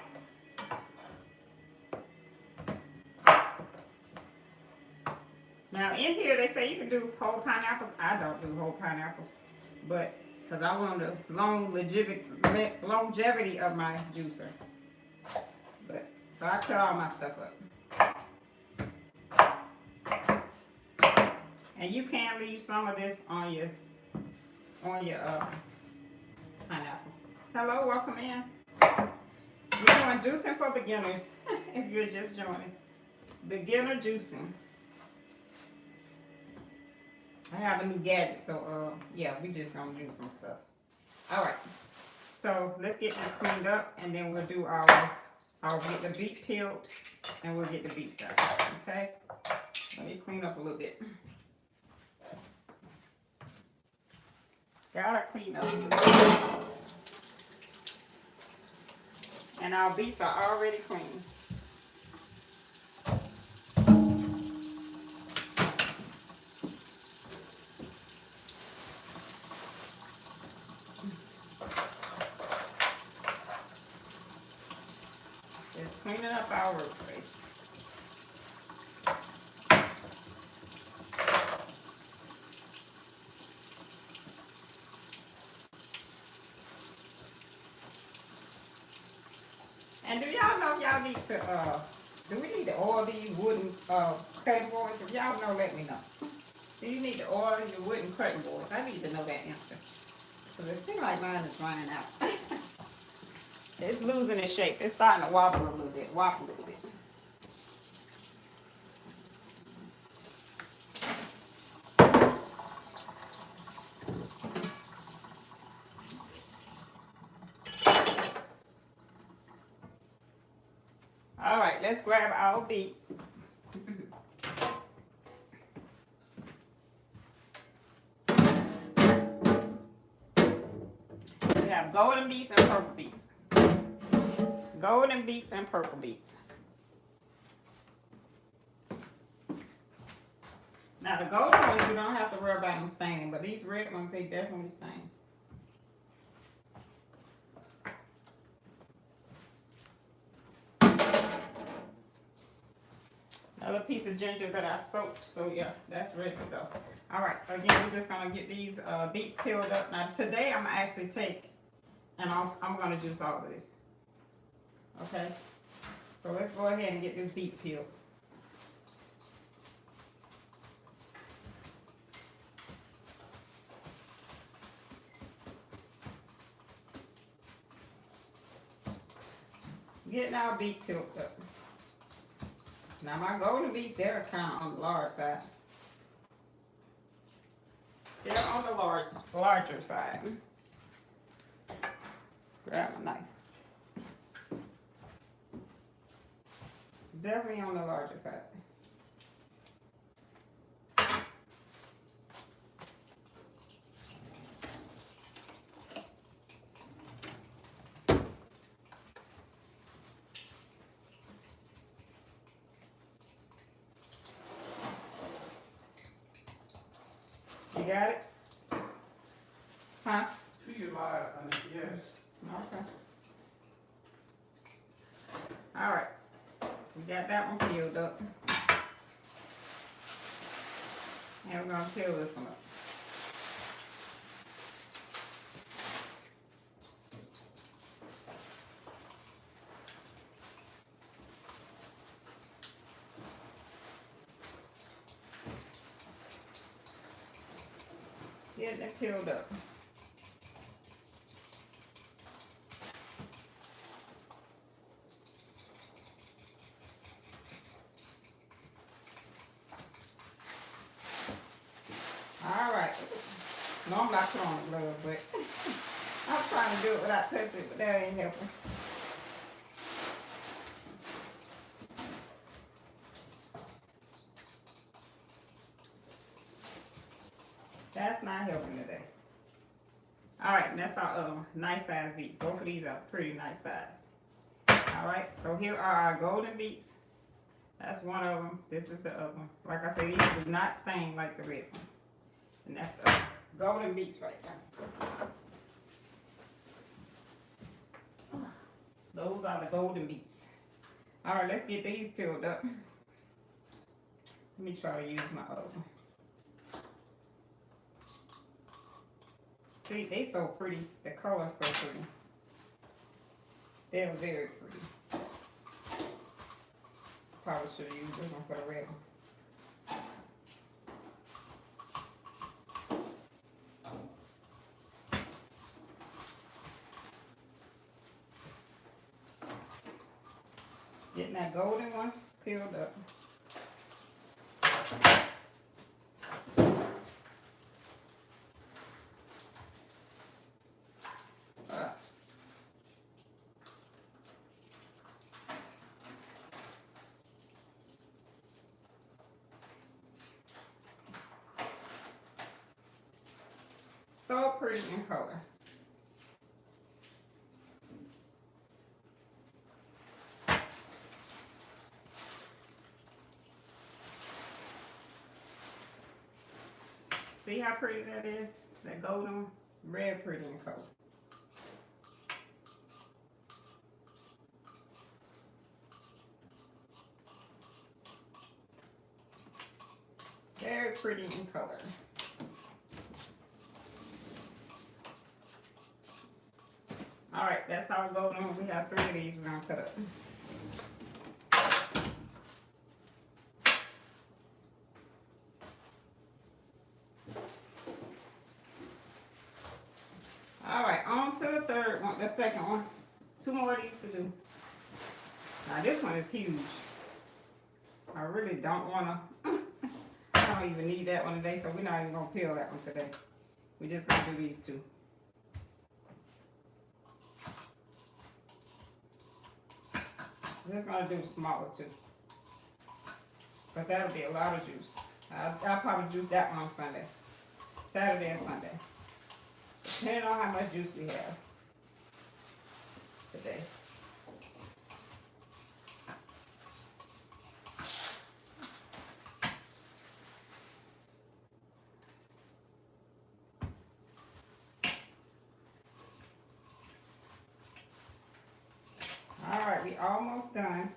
Now in here they say you can do whole pineapples. I don't do whole pineapples, but because I want the longevity of my juicer. But so I cut all my stuff up. And you can leave some of this on your pineapple. Hello, welcome in. We're doing juicing for beginners. If you're just joining, beginner juicing. I have a new gadget, so yeah, we just gonna do some stuff. All right, so let's get this cleaned up, and then we'll do I'll get the beet peeled, and we'll get the beet started. Okay, let me clean up a little bit. Gotta clean up a little bit. And our beets are already clean. cleaning up our workspace. And do y'all know if y'all need to, do we need to oil these wooden cutting boards? If y'all know, let me know. Do you need to oil your wooden cutting boards? I need to know that answer. Because it seems like mine is running out. It's losing its shape. It's starting to wobble a little bit. All right, let's grab our beets. We have golden beets and purple beets. Golden beets and purple beets. Now the golden ones, you don't have to worry about them staining, but these red ones, they definitely stain. Another piece of ginger that I soaked, so yeah, that's ready to go. All right, again, we're just gonna get these beets peeled up. Now today, I'm gonna actually take, and I'm gonna juice all of this. Okay, so let's go ahead and get this beet peeled. Getting our beet peeled up. Now my golden beets, they're kind of on the large side. They're on the larger side. Grab my knife. Definitely on the larger side. You got it? Huh? To your live, yes. Okay. All right. We got that one peeled up. And we're going to peel this one up. Getting it peeled up. All right. Normally I put on a glove, but I'm trying to do it without touching it, but that ain't helping. That's not helping today. All right, and that's our nice size beets. Both of these are pretty nice size. All right, so here are our golden beets. That's one of them. This is the other one. Like I said, these do not stain like the red ones. And that's the golden beets right there. Those are the golden beets. All right, let's get these peeled up. Let me try to use my other one. See, they so pretty. The color's so pretty. They're very pretty. Probably should have used this one for the red one. Getting that golden one peeled up. So pretty in color. See how pretty that is? That golden, red pretty in color. Very pretty in color. All right, that's how it goes on. We have 3 of these we're gonna cut up. All right, on to the third one, the second one. 2 more of these to do. Now this one is huge. I really don't wanna, I don't even need that one today, so we're not even gonna peel that one today. We're just gonna do these 2. I'm just gonna do the smaller 2. Because that'll be a lot of juice. I'll probably juice that one on Sunday. Saturday and Sunday. Depending on how much juice we have today. All right, we almost done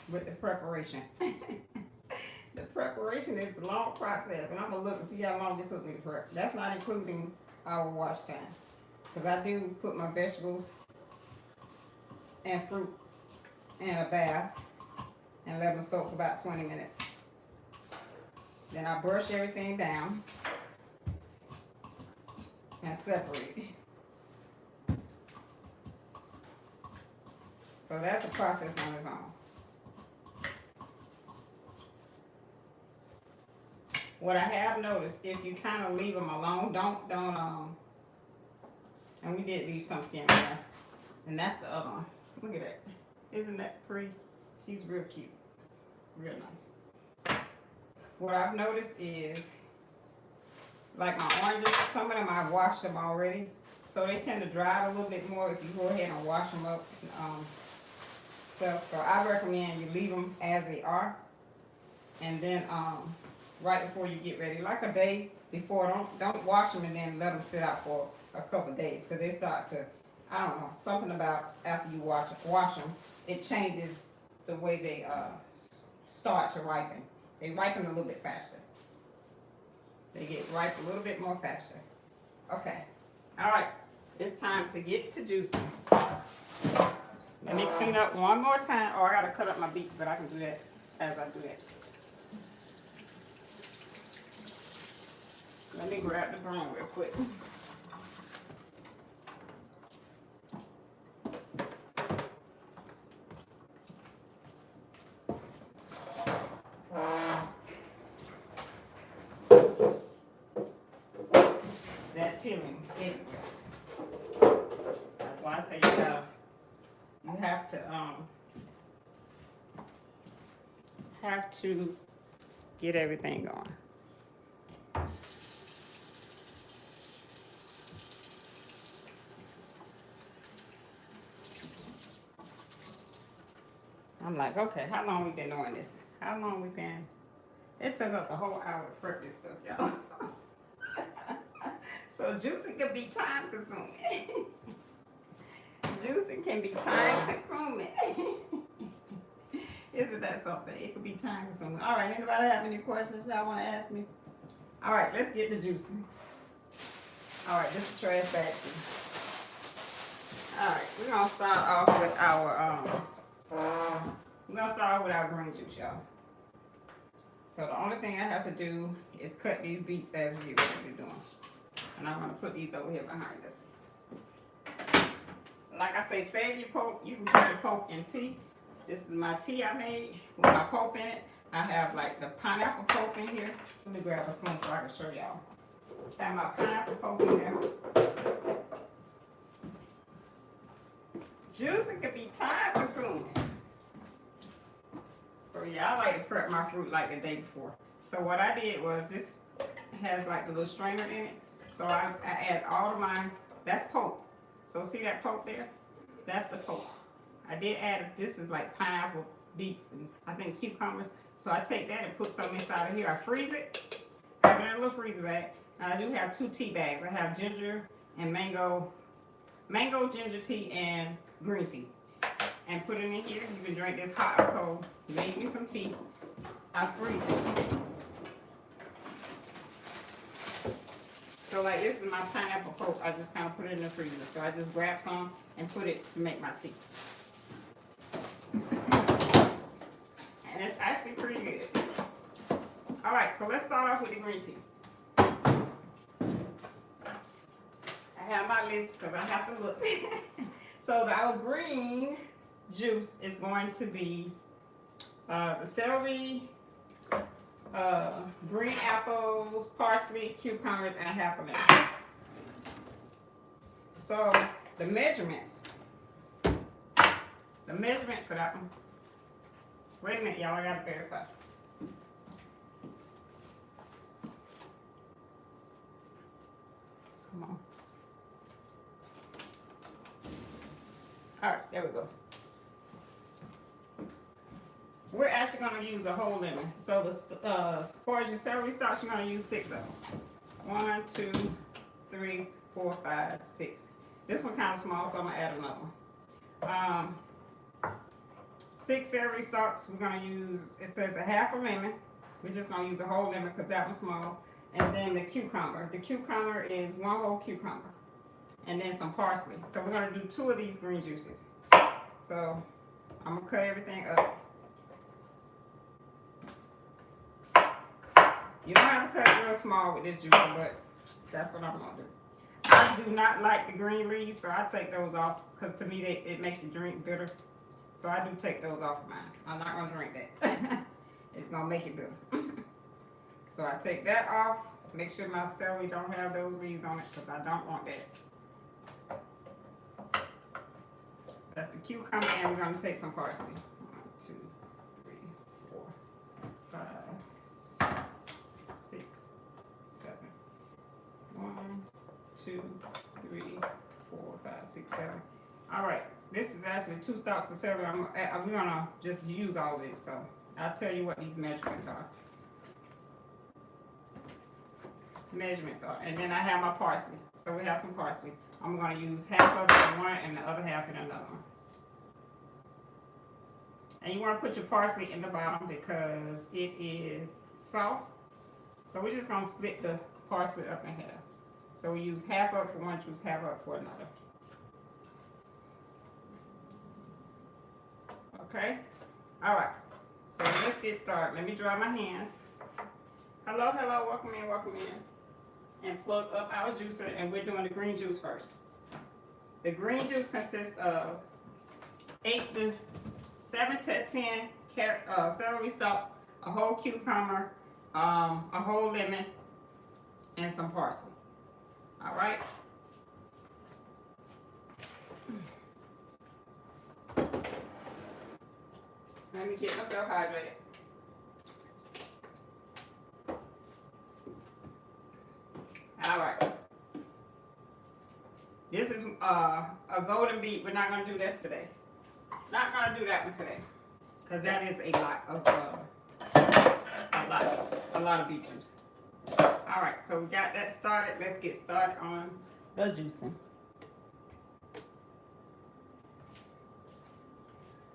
with the preparation. The preparation is a long process, and I'm gonna look and see how long it took me to prep. That's not including our wash time, because I do put my vegetables and fruit in a bath and let them soak for about 20 minutes. Then I brush everything down and separate it. So that's a process on its own. What I have noticed, if you kind of leave them alone, and we did leave some skin there, and that's the other one. Look at that. Isn't that pretty? She's real cute. Real nice. What I've noticed is, like my oranges, some of them I've washed them already, so they tend to dry a little bit more if you go ahead and wash them up. So I recommend you leave them as they are, and then right before you get ready, like a day before. Don't wash them and then let them sit out for a couple of days, because they start to, I don't know, something about after you wash them, it changes the way they start to ripen. They ripen a little bit faster. They get ripe a little bit more faster. Okay, all right, it's time to get to juicing. Let me clean up one more time. Oh, I gotta cut up my beets, but I can do that as I do that. Let me grab the broom real quick. That peeling, that's why I say you have to get everything going. I'm like, okay, how long we been doing this? How long we been? It took us a whole hour to prep this stuff, y'all. So juicing can be time consuming. Juicing can be time consuming. Isn't that something? It could be time consuming. All right, anybody have any questions y'all want to ask me? All right, let's get to juicing. All right, this is trash bag. All right, we're gonna start off with our green juice, y'all. So the only thing I have to do is cut these beets as we get ready to do them. And I'm gonna put these over here behind us. Like I say, save your pulp. You can put your pulp in tea. This is my tea I made with my pulp in it. I have like the pineapple pulp in here. Let me grab a spoon so I can show y'all. I have my pineapple pulp in there. Juicing can be time consuming. So yeah, I like to prep my fruit like the day before. So what I did was, this has like the little strainer in it. So I add all of mine. That's pulp. So see that pulp there? That's the pulp. I did add, this is like pineapple, beets, and I think cucumbers. So I take that and put some inside of here. I freeze it. I have it in a little freezer bag. And I do have 2 tea bags. I have ginger and mango, ginger tea, and green tea. And put it in here. You can drink this hot or cold. Make me some tea. I freeze it. So like this is my pineapple poke. I just kind of put it in the freezer. So I just grab some and put it to make my tea. And it's actually pretty good. All right, so let's start off with the green tea. I have my list because I have to look. So our green juice is going to be the celery, green apples, parsley, cucumbers, and a half a lemon. So the measurement for that one. Wait a minute, y'all, I gotta verify. Come on. All right, there we go. We're actually going to use a whole lemon. So the for your celery stalks, you're going to use 6 of them. 1, 2, 3, 4, 5, 6. This one kind of small, so I'm going to add another one. 6 celery stalks. We're going to use, it says a half a lemon. We're just going to use a whole lemon because that one's small. And then the cucumber. The cucumber is 1 whole cucumber. And then some parsley. So we're going to do 2 of these green juices. So I'm going to cut everything up. You don't have to cut it real small with this juicer, but that's what I'm going to do. I do not like the green leaves, so I take those off because to me it makes the drink bitter. So I do take those off of mine. I'm not going to drink that. It's going to make it bitter. So I take that off. Make sure my celery don't have those leaves on it because I don't want that. That's the cucumber, and we're going to take some parsley. 1, 2, 3, 4, 5, 6, 7. 1, 2, 3, 4, 5, 6, 7. All right, this is actually 2 stalks of celery. We're going to just use all this, so I'll tell you what these measurements are. And then I have my parsley. So we have some parsley. I'm going to use half of it in one and the other half in another one. And you want to put your parsley in the bottom because it is soft. So we're just going to split the parsley up in half. So we use half up for one juice, half up for another. Okay? All right. So let's get started. Let me dry my hands. Hello, hello, welcome in, welcome in. And plug up our juicer, and we're doing the green juice first. The green juice consists of 7 to 10 celery stalks, a whole cucumber, a whole lemon, and some parsley. All right. Let me get myself hydrated. All right. This is a golden beet. We're not going to do this today. Not going to do that one today. Because that is a lot of beet juice. All right, so we got that started. Let's get started on the juicing.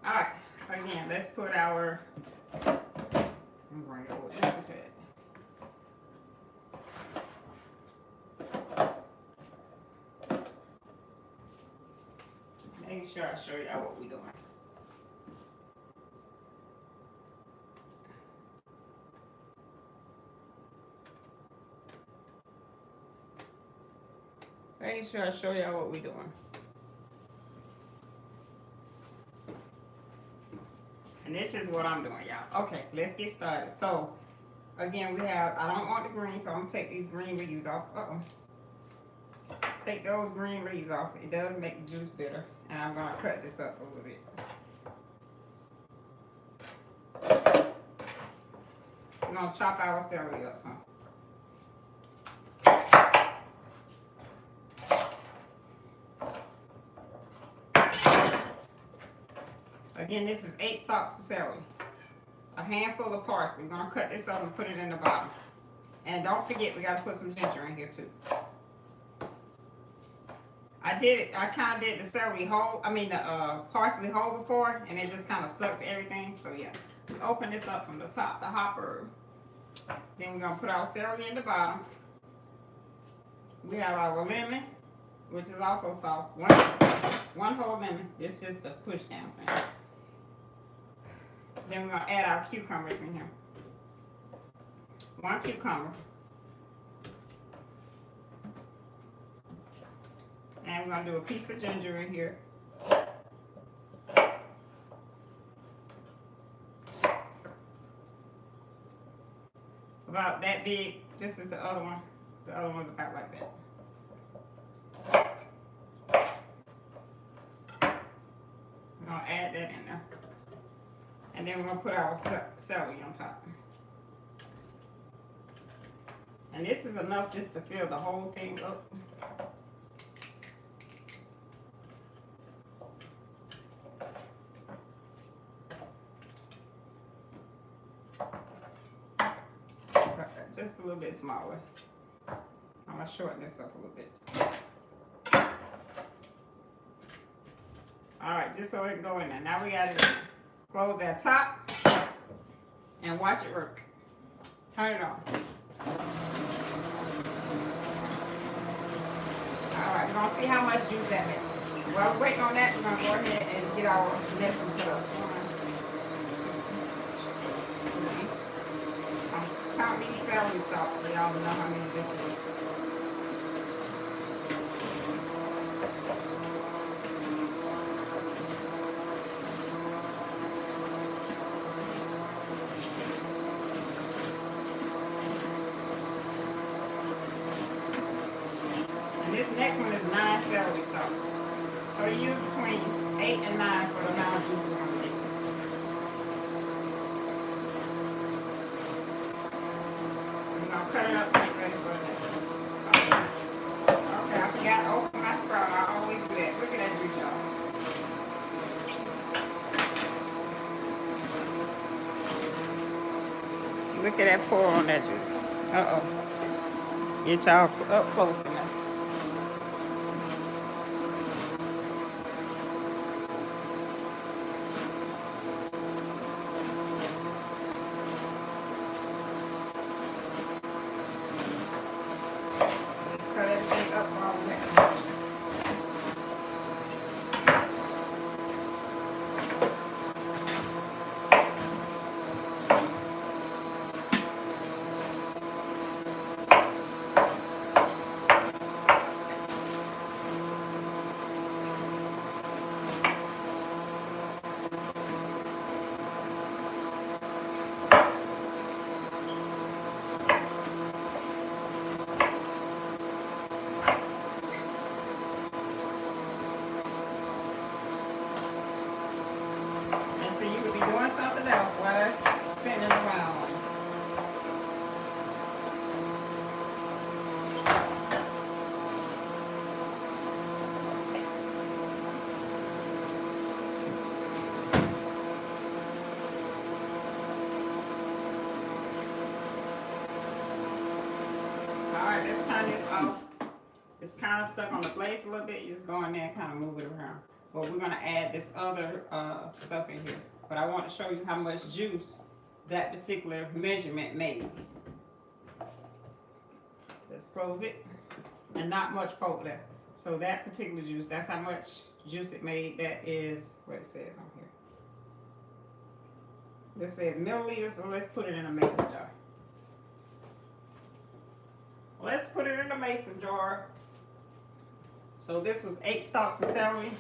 All right, again, let's put our, I'm going to go with this instead. Make sure I show y'all what we're doing. Make sure I show y'all what we're doing. And this is what I'm doing, y'all. Okay, let's get started. So, again, we have, I don't want the green, so I'm going to take these green leaves off. Take those green leaves off. It does make the juice bitter. And I'm going to cut this up a little bit. We're going to chop our celery up some. Again, this is 8 stalks of celery. A handful of parsley. We're going to cut this up and put it in the bottom. And don't forget, we got to put some ginger in here too. I kind of did the celery whole, the parsley whole before, and it just kind of stuck to everything. So yeah, Open this up from the top, the hopper. Then we're gonna put our celery in the bottom. We have our lemon, which is also soft. One whole lemon. This is just a push down thing. Then we're gonna add our cucumbers in here. One cucumber. And we're gonna do a piece of ginger in here. About that big. This is the other one. The other one's about like that. We're gonna add that in there. And then we're gonna put our celery on top. And this is enough just to fill the whole thing up. Just a little bit smaller. I'm gonna shorten this up a little bit. Alright, just so it can go in there. Now we gotta close that top and watch it work. Turn it on. Alright, we're gonna see how much juice that makes. While we're waiting on that, we're gonna go ahead and get our next one put up. Count these celery stalks so y'all know how many this is. And this next one is 9 celery stalks. So you use between 8 and 9 for the amount of juice we're going to get. Cut it up and get ready for the next one. Okay, I forgot to open my sprout. I always do that. Look at that juice, y'all. Look at that pour on that juice. Uh-oh. Get y'all up close enough. Cut everything up while we're next one. So you could be doing something else while it's spinning around. Alright, let's turn this off. It's kind of stuck on the place a little bit. You just go in there and kind of move it around. But we're going to add this other stuff in here. But I want to show you how much juice that particular measurement made. Let's close it. And not much pulp left. So that particular juice, that's how much juice it made. That is what it says on here. This says milliliters, so let's put it in a mason jar. Let's put it in a mason jar. So this was 8 stalks of celery,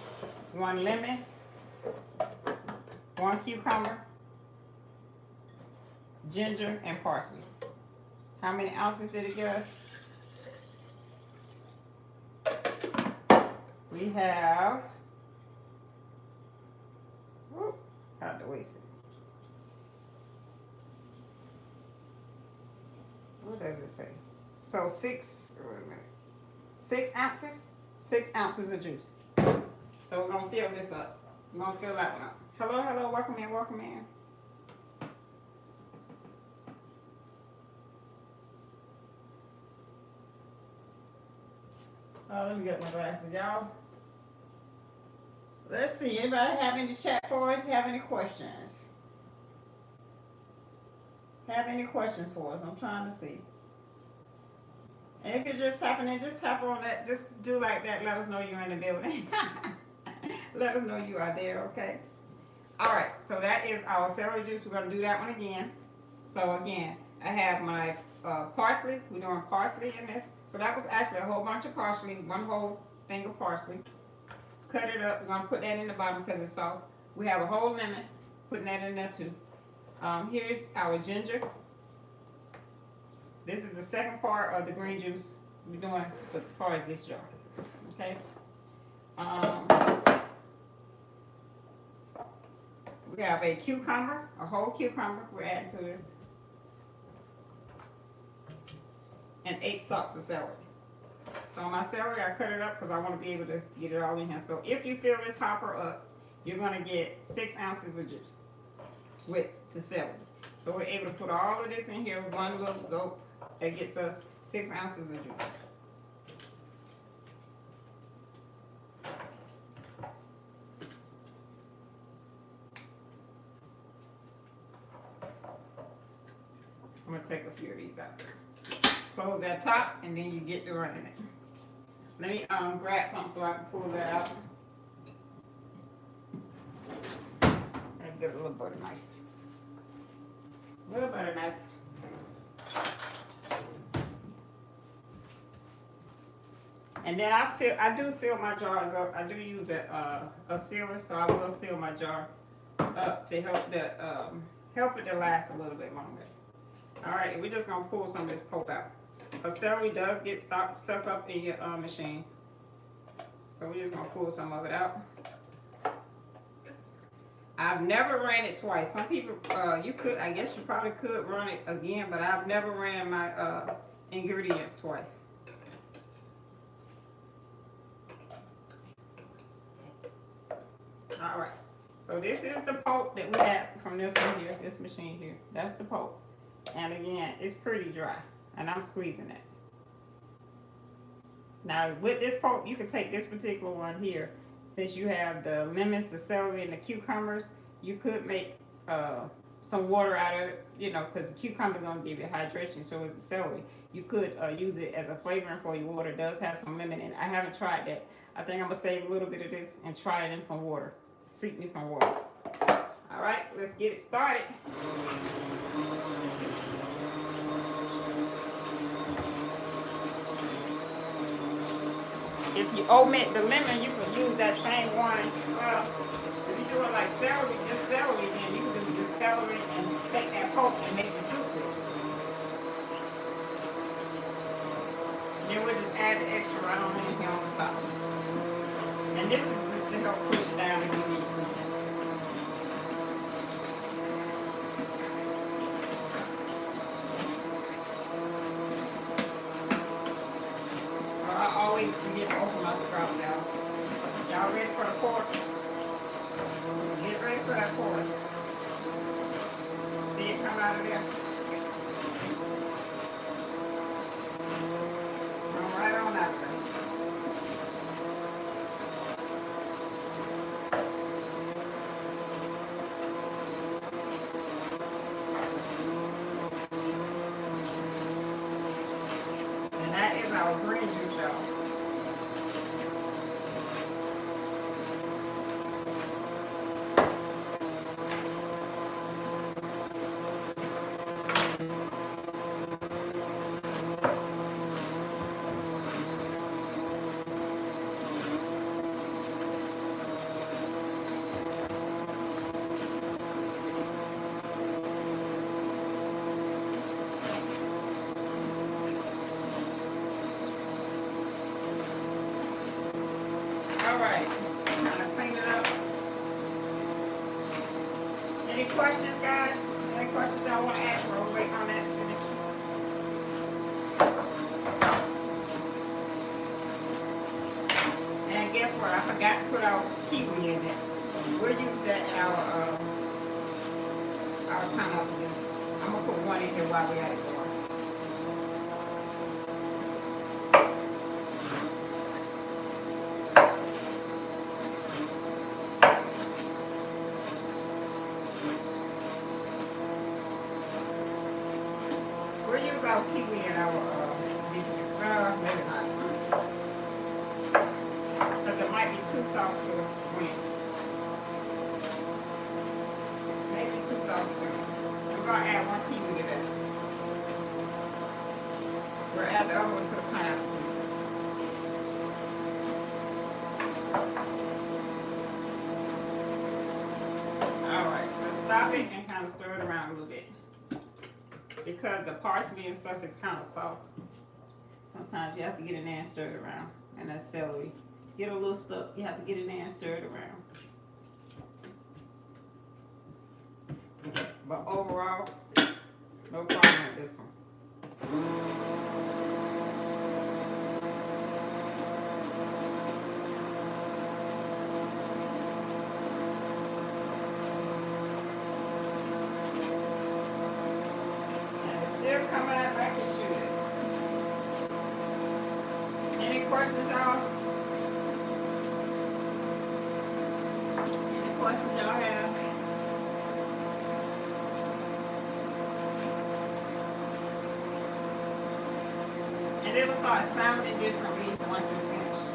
1 lemon, 1 cucumber, ginger, and parsley. How many ounces did it give us? We have, whoop, had to waste it. What does it say? So wait a minute. 6 ounces? 6 ounces of juice. So we're gonna fill this up. We're gonna fill that one up. Hello, hello, welcome in, welcome in. Oh, let me get my glasses, y'all. Let's see, anybody have any chat for us? Have any questions? have any questions for us? I'm trying to see. And if you're just tapping in, just tap on that. Just do like that. Let us know you're in the building. Let us know you are there, okay? All right, so that is our celery juice. We're gonna do that one again. So again, I have my parsley. We're doing parsley in this. So that was actually a whole bunch of parsley, one whole thing of parsley. Cut it up. We're gonna put that in the bottom because it's soft. We have a whole lemon. Putting that in there too. Here's our ginger. This is the second part of the green juice we're doing as far as this jar. Okay. We have a cucumber, a whole cucumber we're adding to this. And 8 stalks of celery. So on my celery, I cut it up because I want to be able to get it all in here. So if you fill this hopper up, you're going to get 6 ounces of juice with the celery. So we're able to put all of this in here with one little gulp. That gets us 6 ounces of juice. I'm going to take a few of these out. Close that top and then you get to running it. Let me grab something so I can pull that out. And get a little butter knife. Little butter knife. And then I do seal my jars up. I do use a sealer, so I will seal my jar up to help it to last a little bit longer. All right, we're just gonna pull some of this pulp out. Because celery does get stuck up in your machine, so we're just gonna pull some of it out. I've never ran it twice. Some people, I guess you probably could run it again, but I've never ran my ingredients twice. All right, so this is the pulp that we have from this one here, this machine here. That's the pulp. And again, it's pretty dry, and I'm squeezing it. Now, with this pulp, you can take this particular one here. Since you have the lemons, the celery, and the cucumbers, you could make some water out of it, because the cucumber is going to give you hydration, so is the celery. You could use it as a flavoring for your water. It does have some lemon in it. I haven't tried that. I think I'm going to save a little bit of this and try it in some water. Seep me some water. All right, let's get it started. If you omit the lemon, you can use that same one. Well, if you do it like celery, just celery, then you can do just celery and take that pulp and make the soup with it. Then we'll just add the extra right on in here on the top. And this is just to help push it down if you need to. I always forget to open my sprout now. Y'all ready for the pork? Get ready for that pork. See it come out of there? Come right on out there. And that is our green juice, y'all. All right, kind of clean it up. Any questions, guys? Any questions y'all want to ask? We'll wait on that to finish. And guess what? I forgot to put our kiwi in it. We'll use that in our pineapple. I'm gonna put one in here while we got it going. our kiwi and our beef juice. Well, maybe not. Because it might be too soft to win. Maybe too soft to win. We're going to add 1 kiwi to that. We'll add the other one to the pineapple juice. Alright, let's stop it and kind of stir it around a little bit. Because the parsley and stuff is kind of soft. Sometimes you have to get in there and stir it around. And that's celery. Get a little stuck, you have to get in there and stir it around. But overall, no problem with this one. And it's still coming out like it should. Any questions, y'all? Any questions y'all have? And it'll start sounding differently once it's finished.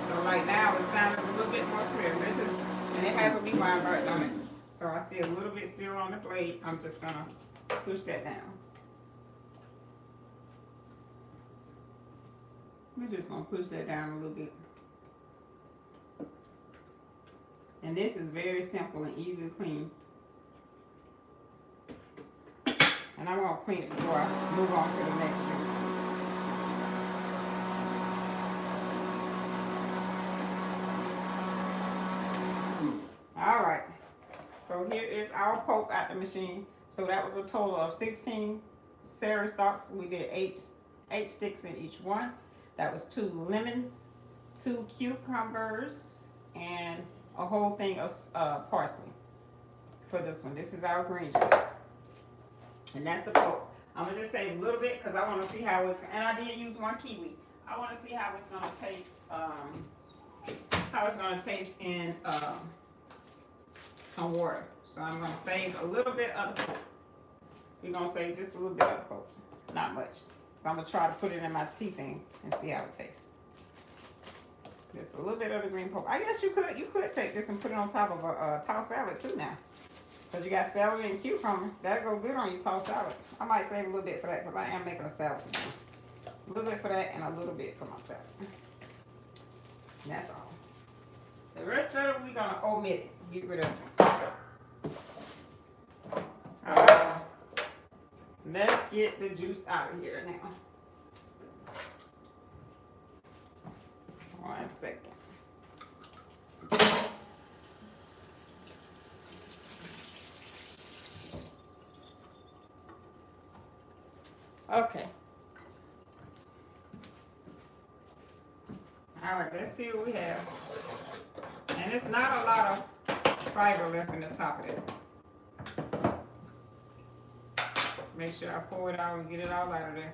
So like now it's sounding a little bit more clear. And it has a wee wine burnt on it. So I see a little bit still on the plate. I'm just gonna push that down. We're just gonna push that down a little bit. And this is very simple and easy to clean. And I'm gonna clean it before I move on to the next juice. All right. So here is our pulp out the machine. So that was a total of 16 celery stalks. We did eight sticks in each one. That was 2 lemons, 2 cucumbers, and a whole thing of parsley for this one. This is our green juice. And that's the pulp. I'm going to just say a little bit because I want to see how it's, and I did use 1 kiwi. I want to see how it's going to taste, in some water. So I'm going to save a little bit of the pulp. We're going to save just a little bit of the pulp. Not much. So I'm going to try to put it in my tea thing and see how it tastes. Just a little bit of the green pulp. I guess you could take this and put it on top of a tossed salad too now. Because you got celery and cucumber. That'll go good on your tossed salad. I might save a little bit for that because I am making a salad. A little bit for that and a little bit for my salad. And that's all. The rest of it, we're going to omit it. Get rid of it. Let's get the juice out of here now. 1 second. Okay. All right, let's see what we have. And it's not a lot of fiber left in the top of it. Make sure I pour it out and get it all out of there.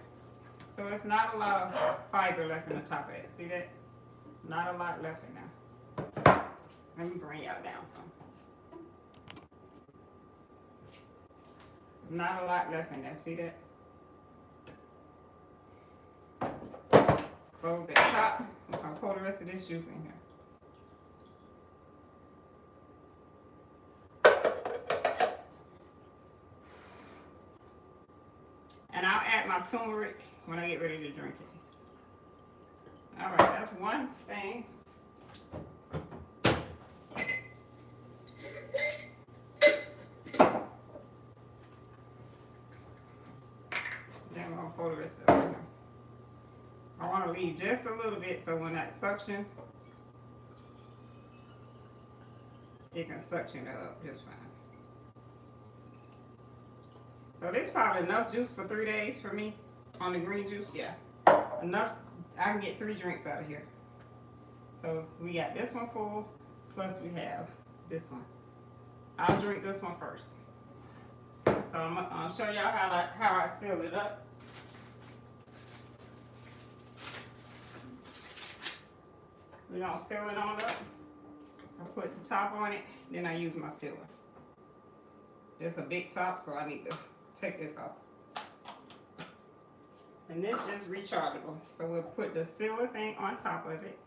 So it's not a lot of fiber left in the top of it. See that? Not a lot left in there. Let me bring y'all down some. Not a lot left in there. See that? Close that top. I'm going to pour the rest of this juice in here. And I'll add my turmeric when I get ready to drink it. All right, that's one thing. Then I'm going to pour the rest of it in here. I want to leave just a little bit so when that suction, it can suction it up just fine. So this is probably enough juice for 3 days for me on the green juice. Yeah, enough. I can get 3 drinks out of here. So we got this one full, plus we have this one. I'll drink this one first. So I'll show y'all how I seal it up. We're gonna seal it on up. I put the top on it, then I use my sealer. It's a big top, so I need to take this off. And this is rechargeable. So we'll put the sealer thing on top of it.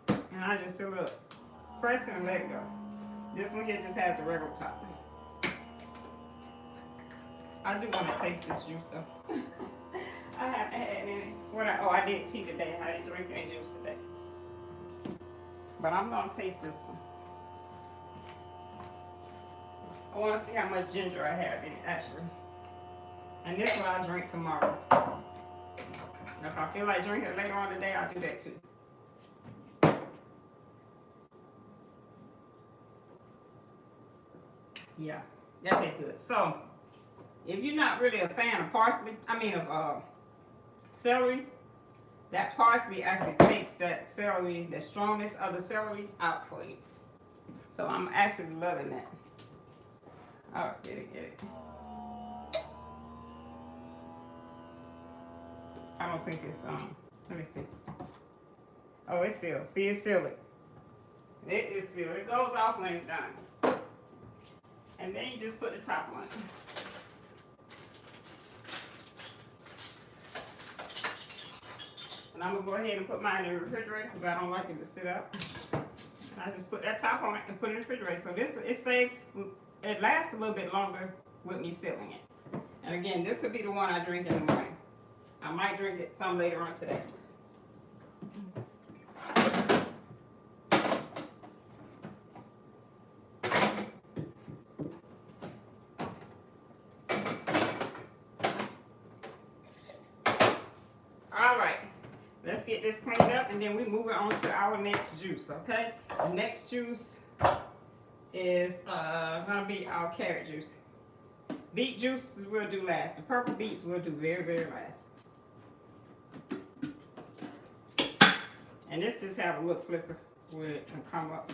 And I just seal it up. Press it and let it go. This one here just has a regular top. I do want to taste this juice though. I haven't had any. I did tea today. I didn't drink any juice today. But I'm going to taste this one. I want to see how much ginger I have in it actually. And this one I'll drink tomorrow. If I feel like drinking it later on today, I'll do that too. Yeah, that tastes good. So, if you're not really a fan of celery, that parsley actually takes that celery, the strongest of the celery, out for you. So I'm actually loving that. Oh, get it. I don't think it's, let me see. Oh, it's sealed. See, it's sealed. It is sealed. It goes off when it's done. And then you just put the top on. And I'm going to go ahead and put mine in the refrigerator because I don't like it to sit up. And I just put that top on it and put it in the refrigerator. So it lasts a little bit longer with me sealing it. And again, this will be the one I drink in the morning. I might drink it some later on today. All right, let's get this cleaned up and then we move it on to our next juice, okay? The next juice is gonna be our carrot juice. Beet juices we'll do last. The purple beets we'll do very, very last. And this just have a little flipper where it can come up.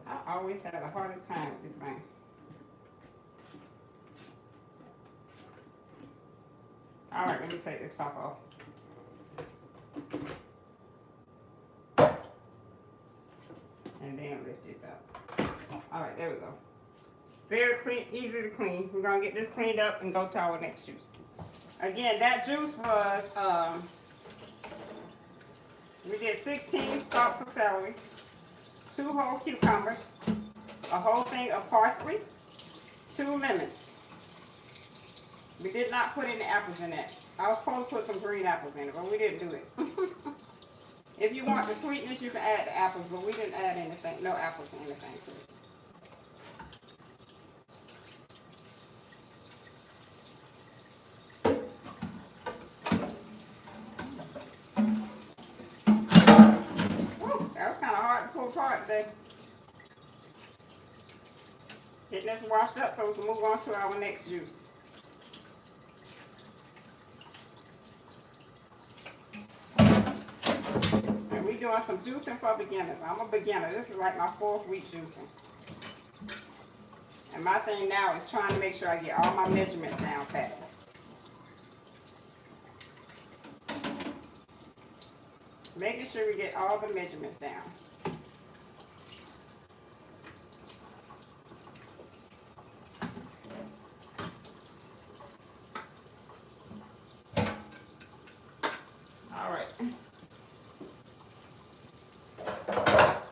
I always have the hardest time with this thing. All right, let me take this top off. And then lift this up. All right, there we go. Very clean, easy to clean. We're gonna get this cleaned up and go to our next juice. Again, that juice was, we did 16 stalks of celery, 2 whole cucumbers, a whole thing of parsley, 2 lemons. We did not put any apples in that. I was supposed to put some green apples in it, but we didn't do it. If you want the sweetness, you can add the apples, but we didn't add anything, no apples or anything to it. That was kind of hard to pull apart today. Getting this washed up so we can move on to our next juice. And we doing some juicing for beginners. I'm a beginner. This is like my 4th week juicing. And my thing now is trying to make sure I get all my measurements down pat. Making sure we get all the measurements down. All right.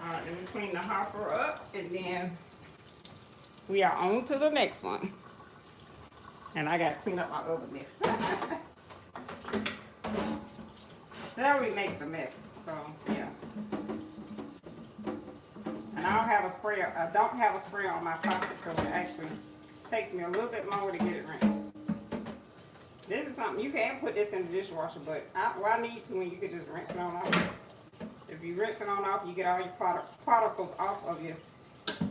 Let me clean the hopper up and then we are on to the next one. And I gotta clean up my other mess. Celery makes a mess, so yeah. And I don't have a sprayer on my faucet, so it actually takes me a little bit longer to get it rinsed. This is something you can put this in the dishwasher, but I need to when you can just rinse it on off. If you rinse it on off, you get all your particles off of your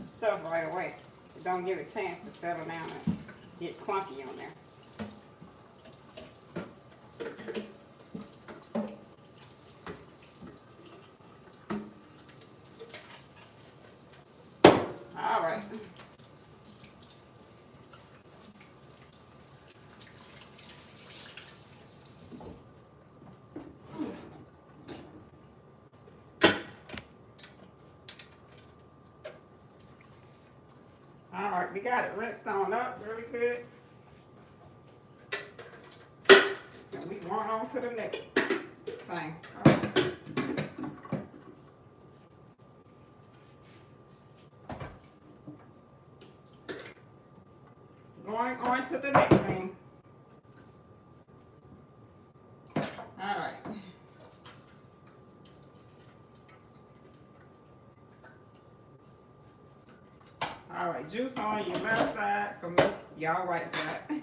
stuff right away. Don't give it a chance to settle down and get clunky on there. All right. we got it rinsed on up really good. And we going on to the next thing. Going on to the next thing. All right. All right, juice on your left side for me, y'all right side,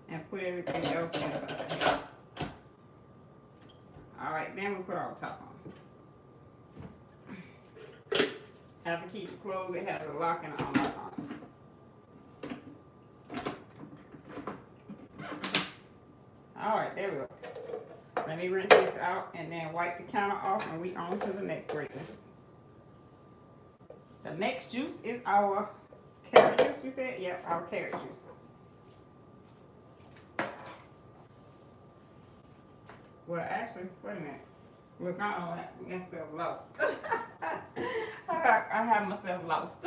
and put everything else inside here. All right, then we put our top on. Have to keep it closed. It has a lock and an unlock on it. All right, there we go. Let me rinse this out and then wipe the counter off, and we on to the next greatness. The next juice is our carrot juice, we said? Yep, our carrot juice. Well, actually, wait a minute. Look, I got myself lost. I have myself lost.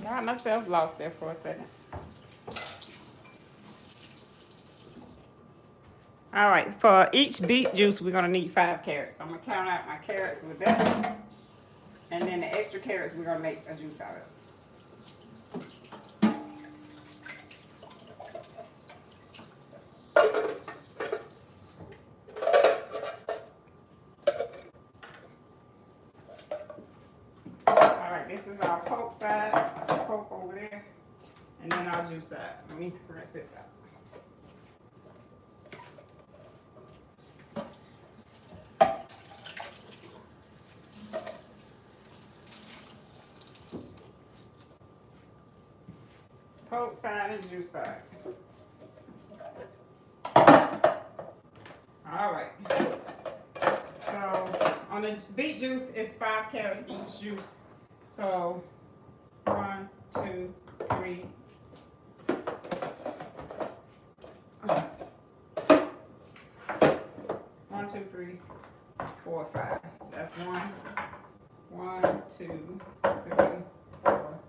Got myself lost there for a second. All right, for each beet juice, we're gonna need 5 carrots. I'm gonna count out my carrots with that. And then the extra carrots, we're gonna make a juice out of. All right, this is our pulp side, pulp over there, and then our juice side. Let me rinse this out. Pulp side and juice side. All right. So on the beet juice, it's 5 carrots each juice. So 1, 2, 3. 1, 2, 3, 4, 5. That's 1, 2, 3, 4,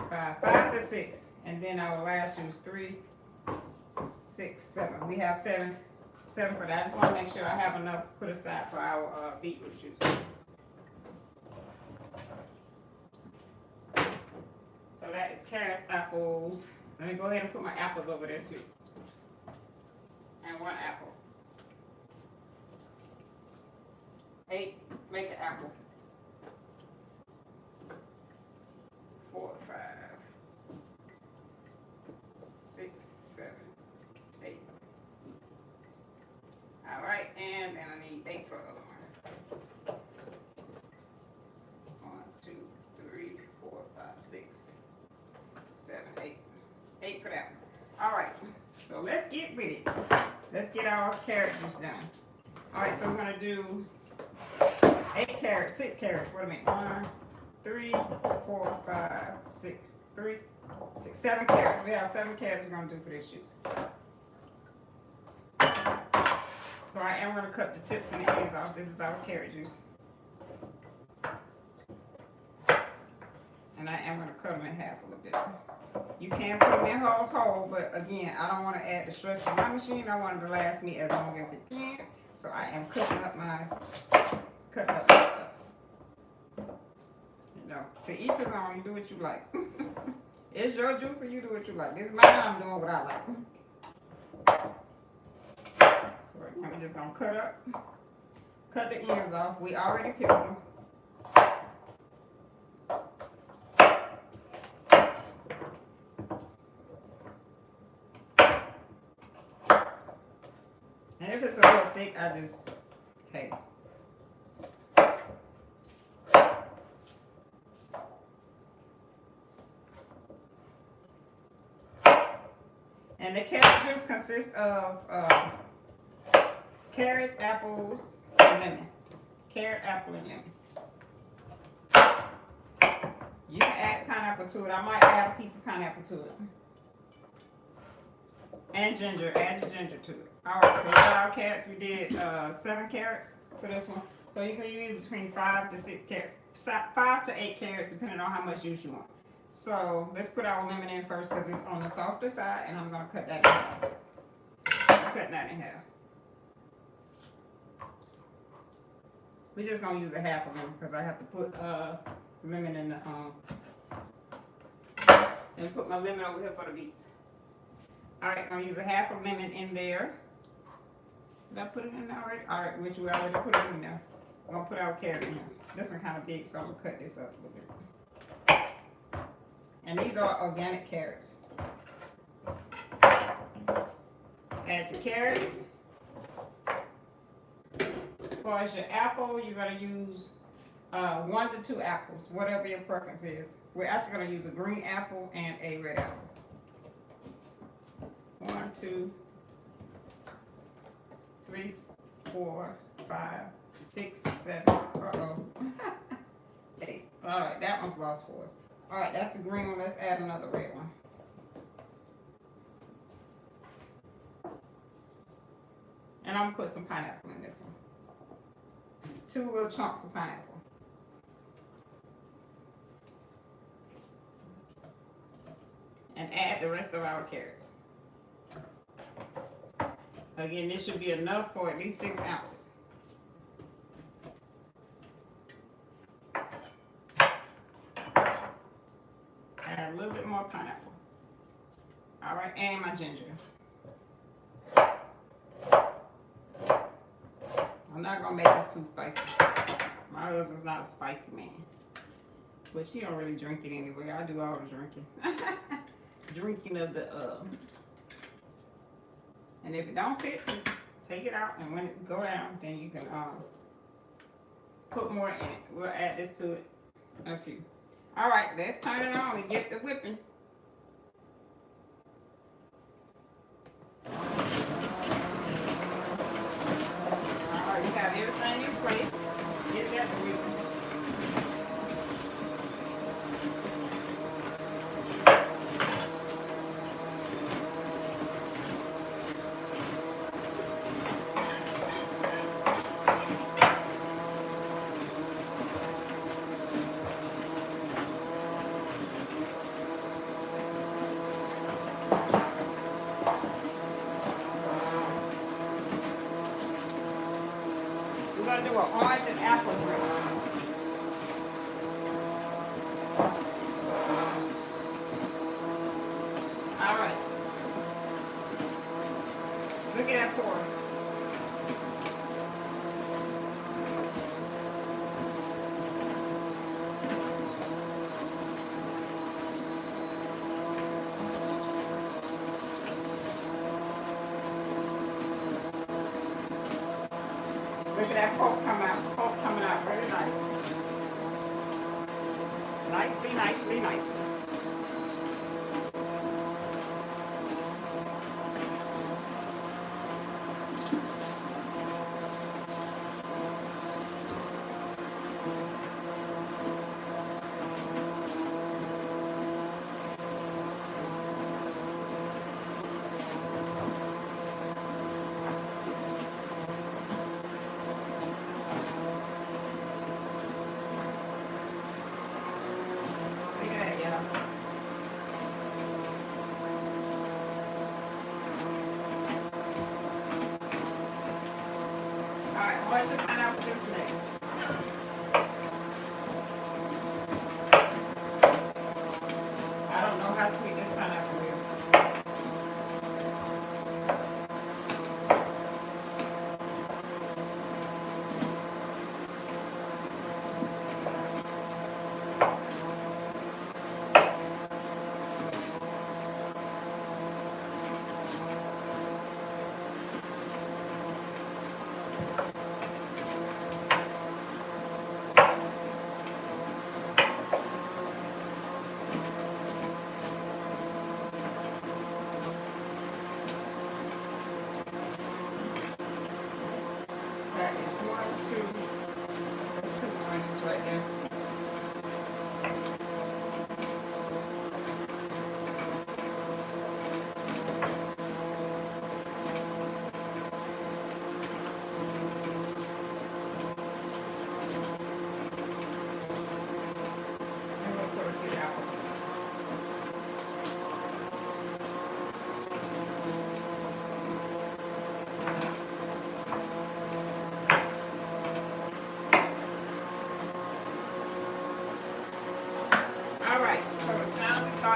5. 5 to 6. And then our last juice, 3, 6, 7. We have 7 for that. I just want to make sure I have enough put aside for our beetroot juice. So that is carrots, apples. Let me go ahead and put my apples over there too. And 1 apple. 8, make an apple. 4, 5, 6, 7, 8. All right, and then I need 8 for the other one. 1, 2, 3, 4, 5, 6, 7, 8. 8 for that one. All right, so let's get with it. Let's get our carrot juice done. All right, so we're gonna do 8 carrots, 6 carrots. Wait a minute. 1, 3, 4, 5, 6, 3, 6, 7 carrots. We have 7 carrots we're gonna do for this juice. So I am gonna cut the tips and the ends off. This is our carrot juice. And I am gonna cut them in half a little bit. You can put them in whole, but again, I don't want to add the stress to my machine. I want it to last me as long as it can. So I am cutting up my stuff. You know, to each his own. You do what you like. It's your juice, so you do what you like. This is mine. I'm doing what I like. So I'm just gonna cut the ends off. We already peeled them. And if it's a little thick, I just, hey. And the carrot juice consists of carrots, apples, and lemon. Carrot, apple, and lemon. You can add pineapple to it. I might add a piece of pineapple to it. And ginger, add the ginger to it. Alright, so we got our carrots. We did 7 carrots for this one. So you can use between 5 to 6 carrots, 5 to 8 carrots, depending on how much juice you want. So let's put our lemon in first because it's on the softer side, and I'm gonna cut that in half. Cut that in half. We're just gonna use a half of them because I have to put lemon in the and put my lemon over here for the beets. Alright, I'm gonna use a half of lemon in there. Did I put it in there already? Alright, which we already put it in there. We're gonna put our carrot in here. This one kind of big, so I'm gonna cut this up a little bit. And these are organic carrots. Add your carrots. As far as your apple, you're gonna use 1 to 2 apples, whatever your preference is. We're actually gonna use a green apple and a red apple. 1, 2, 3, 4, 5, 6, 7. Uh-oh. 8. Alright, that one's lost for us. Alright, that's the green one. Let's add another red one. And I'm gonna put some pineapple in this one. 2 little chunks of pineapple. And add the rest of our carrots. Again, this should be enough for at least 6 ounces. Add a little bit more pineapple. Alright, and my ginger. I'm not gonna make this too spicy. My husband's not a spicy man. But she don't really drink it anyway. I do all the drinking. Drinking of the and if it don't fit, just take it out, and when it go down, then you can put more in it. We'll add this to it in a few. Alright, let's turn it on and get the whipping. Alright, you got everything in place. Get that whipping. We're going to do an orange and apple drink. All right. Look at that pour. Look at that pulp coming out very nice. Nicely, nicely, nicely. Look at that, y'all.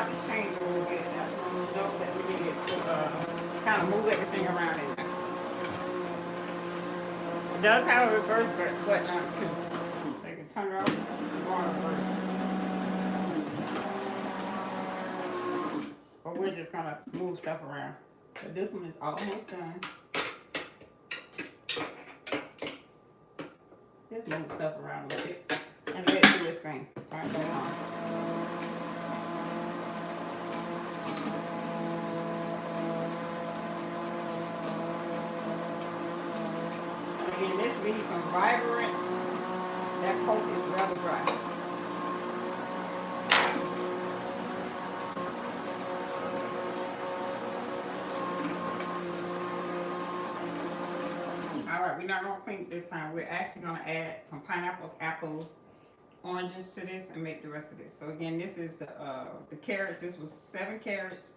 about to change a little bit. That's when we know that we need to kind of move everything around in there. It does have a reverse button on it too. So you can turn it off and go on reverse. But we're just gonna move stuff around. So this one is almost done. Just move stuff around a little bit and let it do this thing. Turn it on. Again, this needs some vibrant. That coat is rather dry. Alright, we're not going to clean it this time. We're actually going to add some pineapples, apples, oranges to this and make the rest of this. So again, this is the carrots. This was 7 carrots.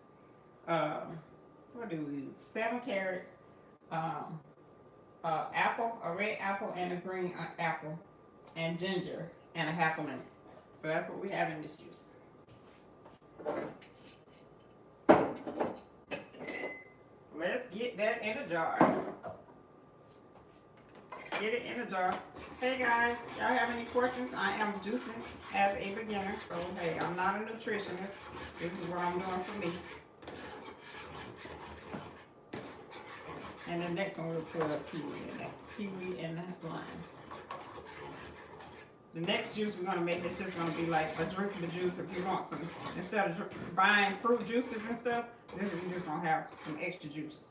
What do we use? 7 carrots. Apple, a red apple and a green apple, and ginger, and a half a lemon. So that's what we have in this juice. Let's get that in a jar. Get it in a jar. Hey guys, y'all have any questions? I am juicing as a beginner, so hey, I'm not a nutritionist. This is what I'm doing for me. And the next one we'll put a kiwi in there. Kiwi and lime. The next juice we're gonna make is just gonna be like a drinkable juice. If you want some, instead of buying fruit juices and stuff, this we're just gonna have some extra juice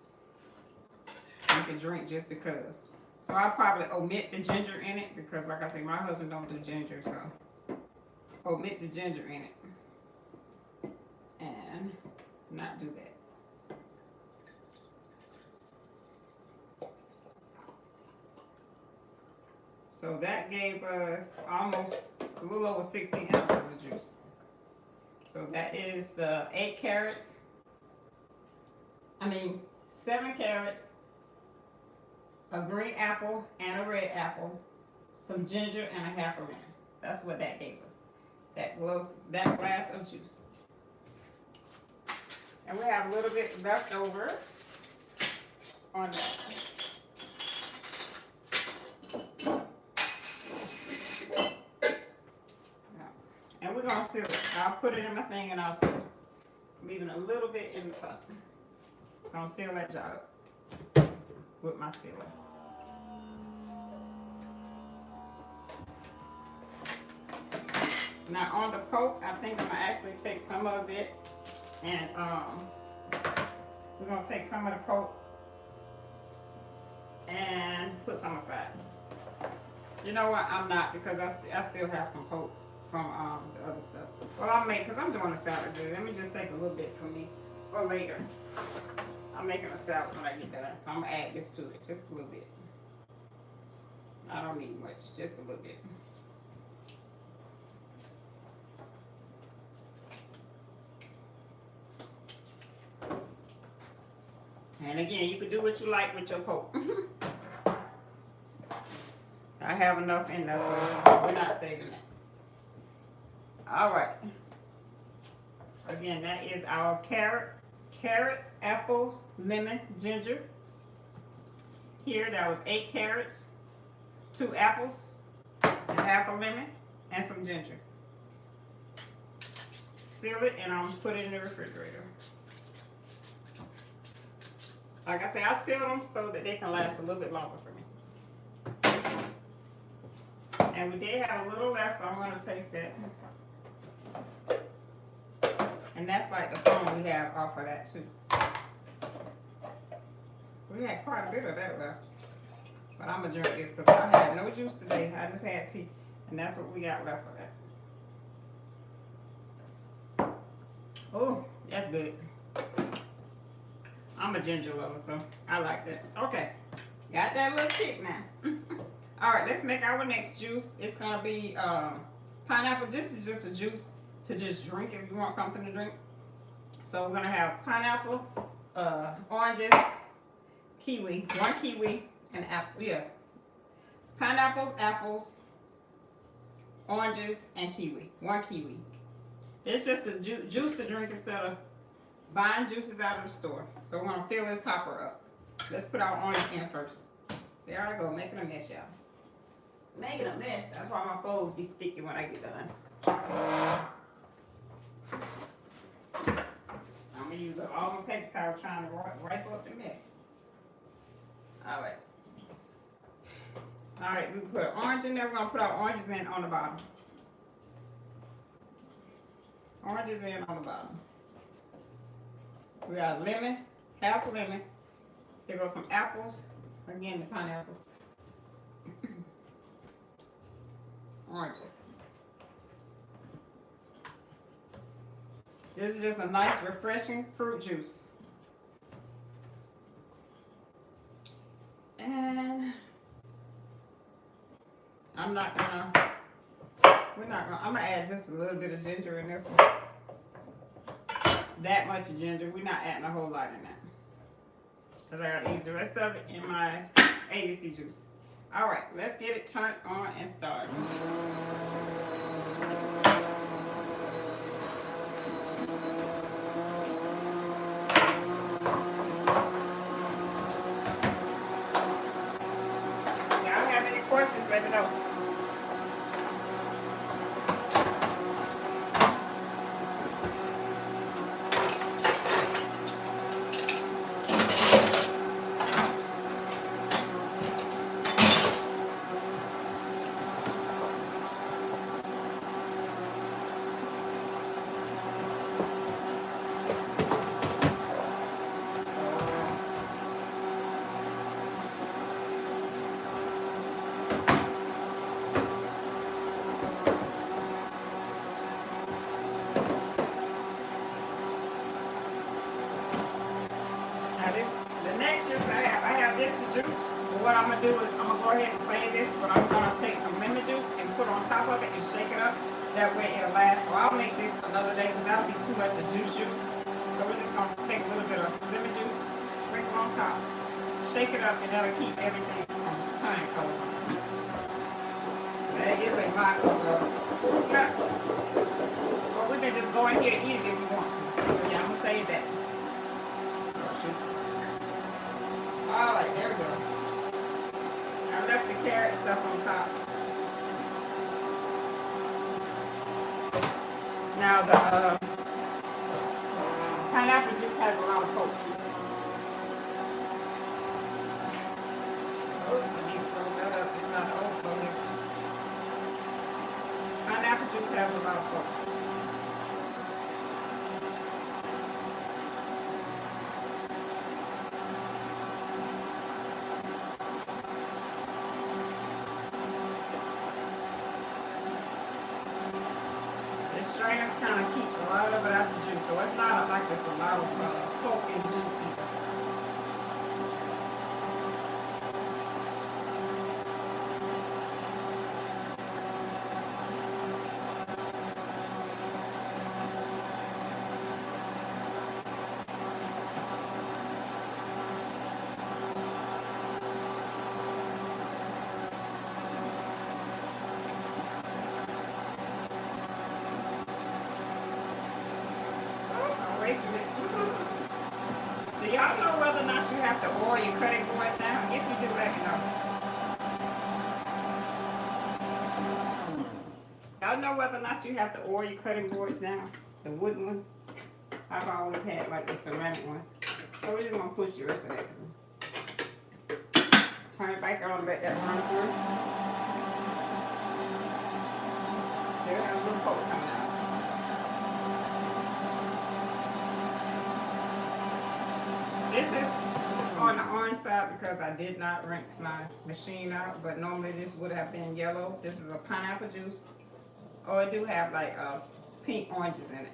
you can drink just because. So I'll probably omit the ginger in it because, like I say, my husband don't do ginger, so omit the ginger in it and not do that. So that gave us almost a little over 16 ounces of juice. So that is the 7 carrots, a green apple and a red apple, some ginger and a half a lemon. That's what that gave us. That glass of juice. And we have a little bit left over on that. And we're gonna seal it. I'll put it in my thing and I'll seal it. Leaving a little bit in the top. Gonna seal that jar up with my sealer. Now on the Coke, I think I'm gonna actually take some of it and we're gonna take some of the Coke and put some aside. You know what? I'm not, because I still have some Coke from the other stuff. Well, I'll make, because I'm doing a salad today. Let me just take a little bit for me for later. I'm making a salad when I get done, so I'm gonna add this to it, just a little bit. I don't need much, just a little bit. And again, you can do what you like with your Coke. I have enough in there, so we're not saving it. All right. Again, that is our carrot, apple, lemon, ginger. Here, that was 8 carrots, 2 apples, and half a lemon, and some ginger. Seal it, and I'm gonna put it in the refrigerator. Like I say, I seal them so that they can last a little bit longer for me. And we did have a little left, so I'm gonna taste that. And that's like the foam we have off of that too. We had quite a bit of that left. But I'm gonna drink this because I had no juice today. I just had tea. And that's what we got left of that. Oh, that's good. I'm a ginger lover, so I like that. Okay, got that little kick now. All right, let's make our next juice. It's gonna be pineapple. This is just a juice to just drink if you want something to drink. So we're gonna have pineapple, oranges, kiwi, 1 kiwi, and apple. Yeah, pineapples, apples, oranges, and kiwi. 1 kiwi. It's just a juice to drink instead of buying juices out of the store. So we're gonna fill this hopper up. Let's put our orange in first. There I go, making a mess, y'all. Making a mess. That's why my clothes be sticky when I get done. I'm gonna use all my paper towel trying to wipe up the mess. All right. All right, we put an orange in there. We're gonna put our oranges in on the bottom. Oranges in on the bottom. We got lemon, half a lemon. Here goes some apples. Again, the pineapples. Oranges. This is just a nice, refreshing fruit juice. And I'm gonna add just a little bit of ginger in this one. That much ginger. We're not adding a whole lot in that. Because I gotta use the rest of it in my ABC juice. Alright, let's get it turned on and start. Y'all have any questions, let me know. What I'm going to do is I'm going to go ahead and save this, but I'm going to take some lemon juice and put on top of it and shake it up. That way it'll last. So I'll make this another day because that'll be too much of juice. So we're just going to take a little bit of lemon juice, sprinkle on top, shake it up, and that'll keep everything from turning colors on this. That is a lot of nut. Or we can just go in here and eat it if we want to. So yeah, I'm going to save that. Alright, there we go. I left the carrot stuff on top. Now the pineapple juice has a lot of coke. Oh, I need to throw that up. It's not overflow here. Pineapple juice has a lot of coke. Kind of keep a lot of it out the juice, so it's not like it's a lot of coke in juice either. Do y'all know whether or not you have to oil your cutting boards now? If you do, let me know. Y'all know whether or not you have to oil your cutting boards now? The wooden ones? I've always had like the ceramic ones. So we're just going to push the rest of that through. Turn it back on and let that run through. Still have a little coke coming out. This is on the orange side because I did not rinse my machine out, but normally this would have been yellow. This is a pineapple juice. Oh, it do have like pink oranges in it.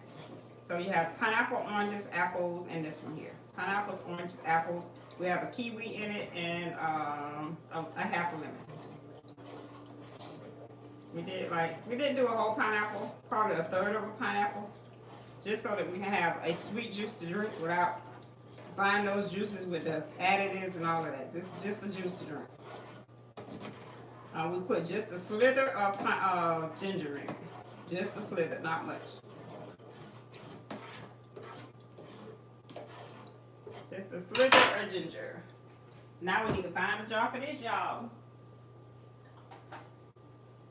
So you have pineapple, oranges, apples, and this one here. Pineapples, oranges, apples. We have a kiwi in it and a half a lemon. We didn't do a whole pineapple, probably a third of a pineapple, just so that we can have a sweet juice to drink without buying those juices with the additives and all of that. This is just the juice to drink. We put just a slither of ginger in it. Just a slither, not much. Just a slither of ginger. Now we need to find a jar for this, y'all.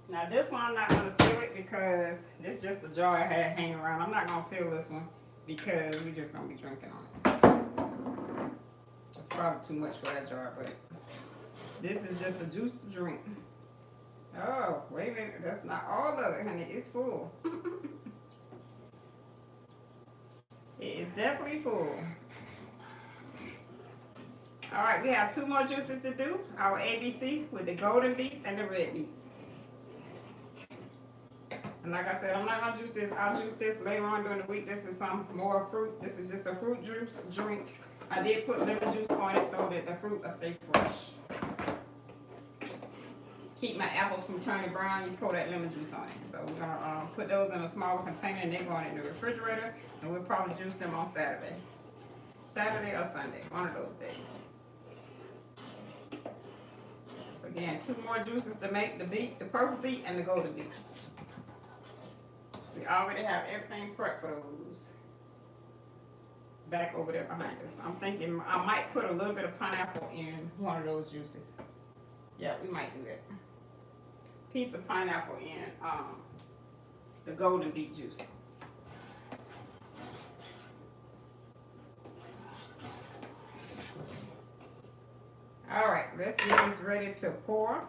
Now this one I'm not gonna seal it because this is just a jar I had hanging around. I'm not gonna seal this one because we're just gonna be drinking on it. That's probably too much for that jar, but this is just a juice to drink. Oh, wait a minute, that's not all of it, honey. It's full. It is definitely full. All right, we have 2 more juices to do. Our ABC with the golden beets and the red beets. And like I said, I'm not gonna juice this. I'll juice this later on during the week. This is some more fruit. This is just a fruit juice drink. I did put lemon juice on it so that the fruit will stay fresh. Keep my apples from turning brown. You pour that lemon juice on it. So we're gonna put those in a smaller container and they're going in the refrigerator. And we'll probably juice them on Saturday. Saturday or Sunday, one of those days. Again, 2 more juices to make: the beet, the purple beet, and the golden beet. We already have everything prepped for those. Back over there behind us. I'm thinking I might put a little bit of pineapple in one of those juices. Yeah, we might do that. Piece of pineapple in the golden beet juice. All right, let's get this ready to pour.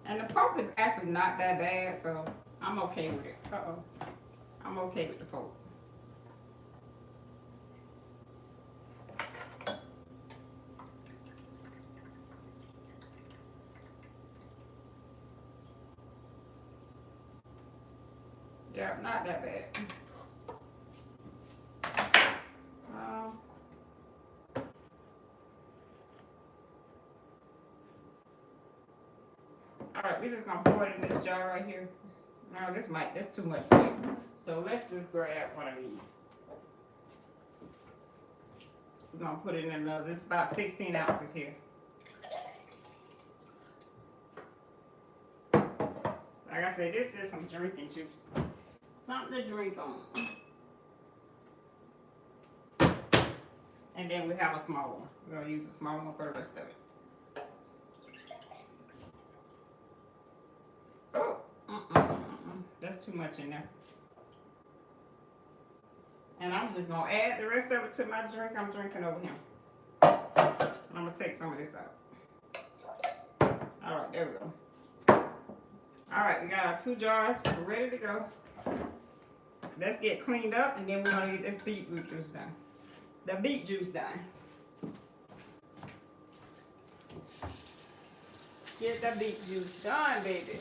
And the pulp is actually not that bad, so I'm okay with it. I'm okay with the pulp. Yeah, not that bad. Alright, we're just gonna pour it in this jar right here. No, that's too much for you. So let's just grab one of these. We're gonna put it in another, this is about 16 ounces here. Like I said, this is some drinking juice. Something to drink on. And then we have a small one. We're gonna use a small one for the rest of it. That's too much in there. And I'm just gonna add the rest of it to my drink I'm drinking over here. I'm gonna take some of this out. Alright, there we go. Alright, we got our 2 jars. We're ready to go. Let's get cleaned up and then we're gonna get this beetroot juice done. The beet juice done. Get the beet juice done, baby.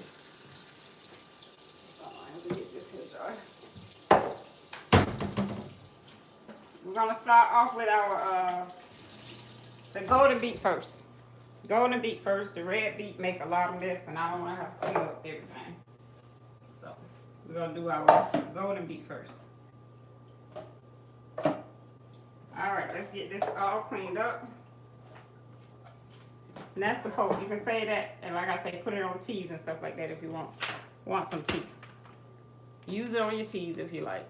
Get this here jar. We're gonna start off with our the golden beet first. Golden beet first. The red beet make a lot of mess, and I don't want to have to clean up everything. So we're gonna do our golden beet first. All right, let's get this all cleaned up. And that's the pulp. You can say that, and like I say, put it on teas and stuff like that if you want some tea. Use it on your teas if you like.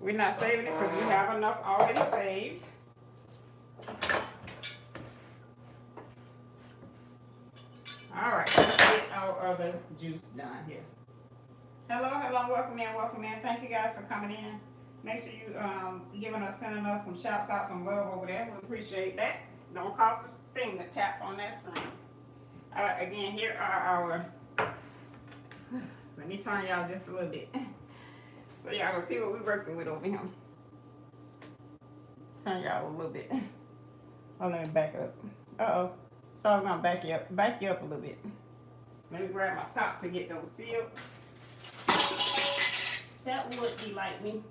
We're not saving it because we have enough already saved. Alright, let's get our other juice done here. Hello, welcome in. Thank you guys for coming in. Make sure you sending us some shouts out, some love over there. We appreciate that. Don't cost us a thing to tap on that screen. Alright, again, here are our... Let me turn y'all just a little bit so y'all can see what we're working with over here. Turn y'all a little bit. Oh, let me back up. Uh-oh. So I'm gonna back you up a little bit. Let me grab my tops and get those sealed. That would be like me.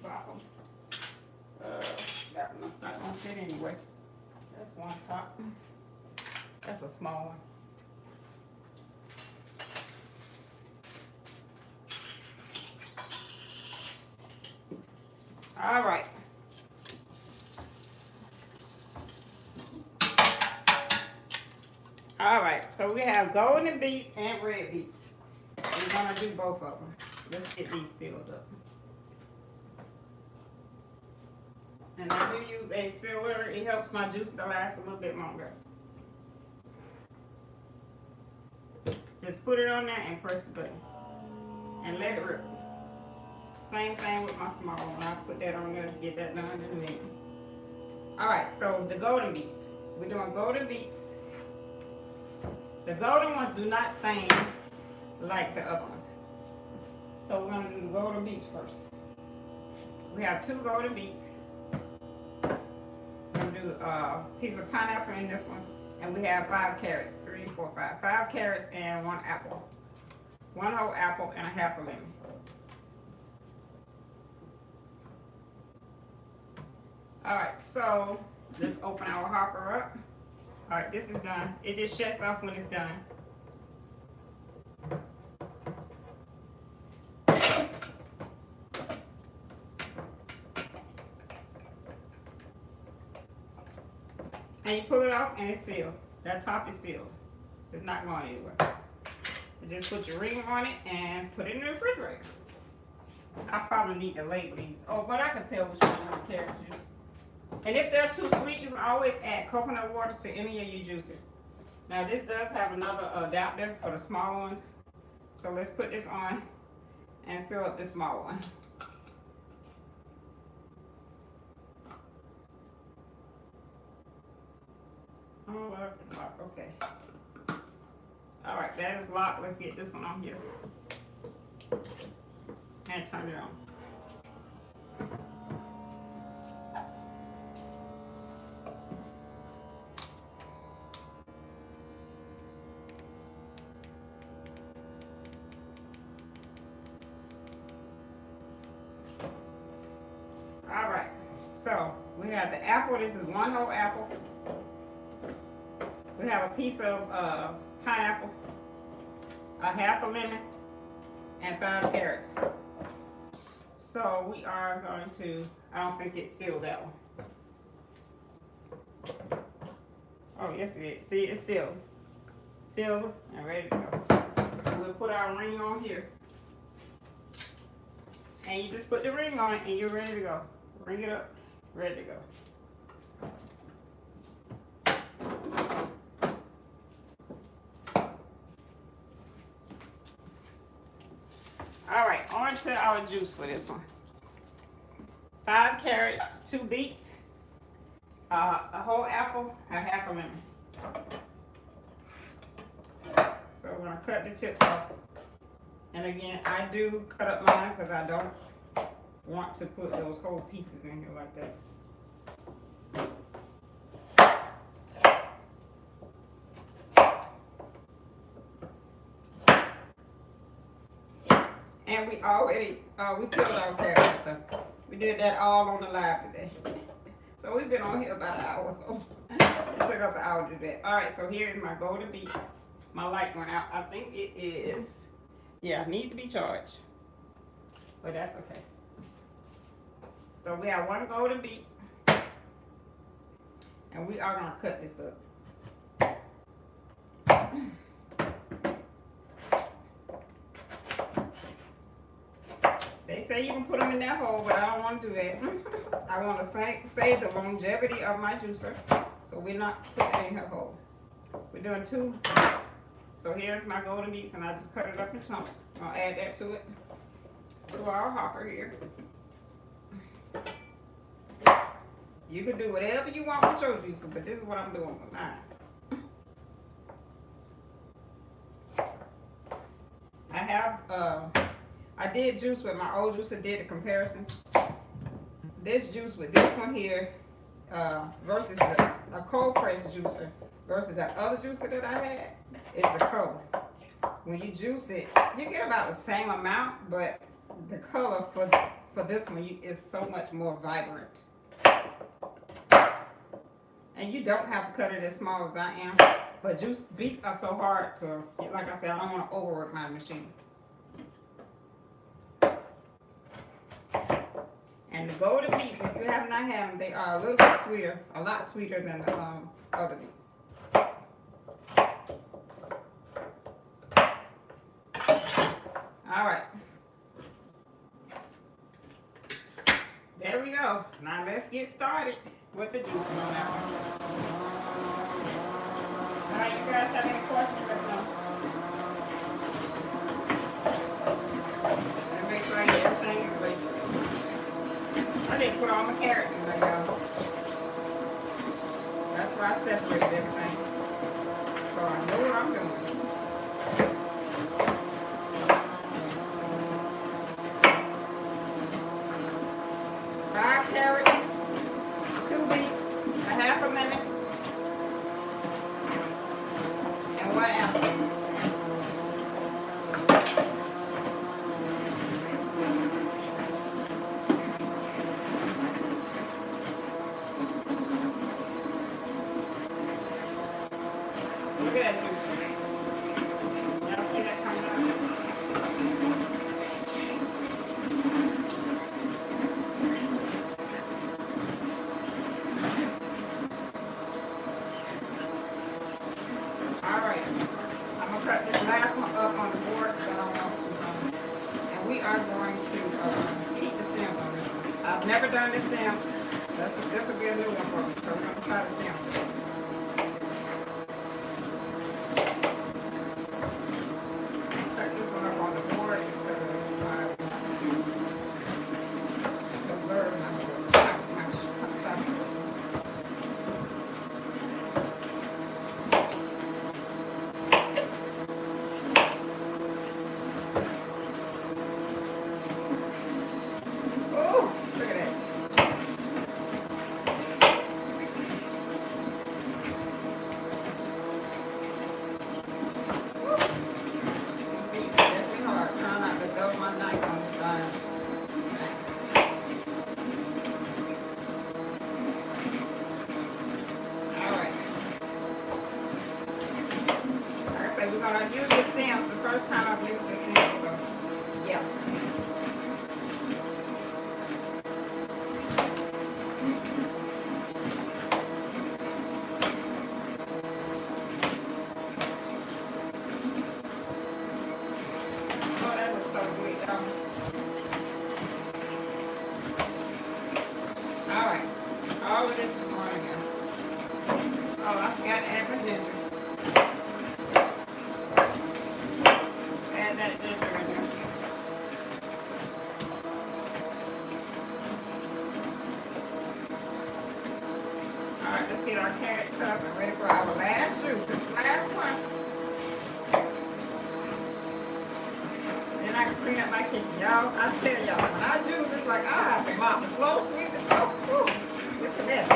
Bottom. That one's not gonna fit anyway. That's one top. That's a small one. All right. All right, so we have golden beets and red beets. We're gonna do both of them. let's get these sealed up. And I do use a sealer. It helps my juice to last a little bit longer. Just put it on there and press the button. And let it rip. Same thing with my small one. I'll put that on there to get that done in a minute. Alright, so the golden beets. We're doing golden beets. The golden ones do not stain like the other ones. So we're going to do the golden beets first. We have 2 golden beets. We're going to do a piece of pineapple in this one. And we have 5 carrots. 3, 4, 5. 5 carrots and 1 apple. 1 whole apple and a half a lemon. Alright, so let's open our hopper up. Alright, this is done. It just shuts off when it's done. And you pull it off and it's sealed. That top is sealed. It's not going anywhere. You just put your ring on it and put it in the refrigerator. I probably need to label these. Oh, but I can tell which one is the carrot juice. And if they're too sweet, you can always add coconut water to any of your juices. Now this does have another adapter for the small ones. So let's put this on and seal up the small one. Oh, that's locked. Okay. Alright, that is locked. Let's get this one on here. And turn it on. Alright, so we have the apple. This is 1 whole apple. We have a piece of pineapple, a half a lemon, and 5 carrots. So we are going to, I don't think it's sealed, that one. Oh, yes it is. See, it's sealed. Sealed and ready to go. So we'll put our ring on here. And you just put the ring on it and you're ready to go. Ring it up, ready to go. Alright, on to our juice for this one. 5 carrots, 2 beets, a whole apple, a half a lemon. So we're going to cut the tips off. And again, I do cut up mine because I don't want to put those whole pieces in here like that. And we already, we peeled our carrots and stuff. We did that all on the live today. So we've been on here about an hour, so it took us an hour to do that. All right, so here's my golden beet. My light went out. I think it is, yeah, needs to be charged. But that's okay. So we have 1 golden beet. And we are gonna cut this up. They say you can put them in that hole, but I don't want to do that. I want to save the longevity of my juicer, so we're not putting it in her hole. We're doing 2 beets. So here's my golden beets, and I just cut it up in chunks. I'll add that to it, to our hopper here. You can do whatever you want with your juicer, but this is what I'm doing with mine. I have, I did juice with my old juicer, did the comparisons. This juice with this one here versus a cold press juicer versus the other juicer that I had is the color. When you juice it, you get about the same amount, but the color for this one is so much more vibrant. And you don't have to cut it as small as I am, but beets are so hard to, like I said, I don't want to overwork my machine. And the golden beets, if you have not had them, they are a little bit sweeter, a lot sweeter than the other beets. All right. Now let's get started with the juicing on that one. Now you guys have any questions? Let me know. And make sure I get everything in place. I didn't put all my carrots in there, y'all. That's why I separated everything. So I know what I'm doing. Five carrots, 2 beets, a half a lemon, and 1 apple. Look at that juice. Y'all see that coming out? Alright. I'm going to cut this last one up on the board because I don't want to. And we are going to keep the stems on this one. I've never done the stems. This will be a new one for me. So we're going to try the stems. Cut this one up on the board because I want to preserve my chocolate. Oh, look at that. It's definitely hard. Try not to go my knife on the side. Alright. Like I say, we're going to use the stems. The first time I've used the stems, so yeah. Oh, that looks so good, y'all. Alright. All of this is going in. Oh, I forgot to add my ginger. Add that ginger in there. Alright, let's get our carrots cut up and ready for our last juice. This is the last one. Then I can clean up my kitchen. Y'all, I tell y'all, when I juice, it's like I have to mop the floor, sweep the floor. Whew, it's a mess.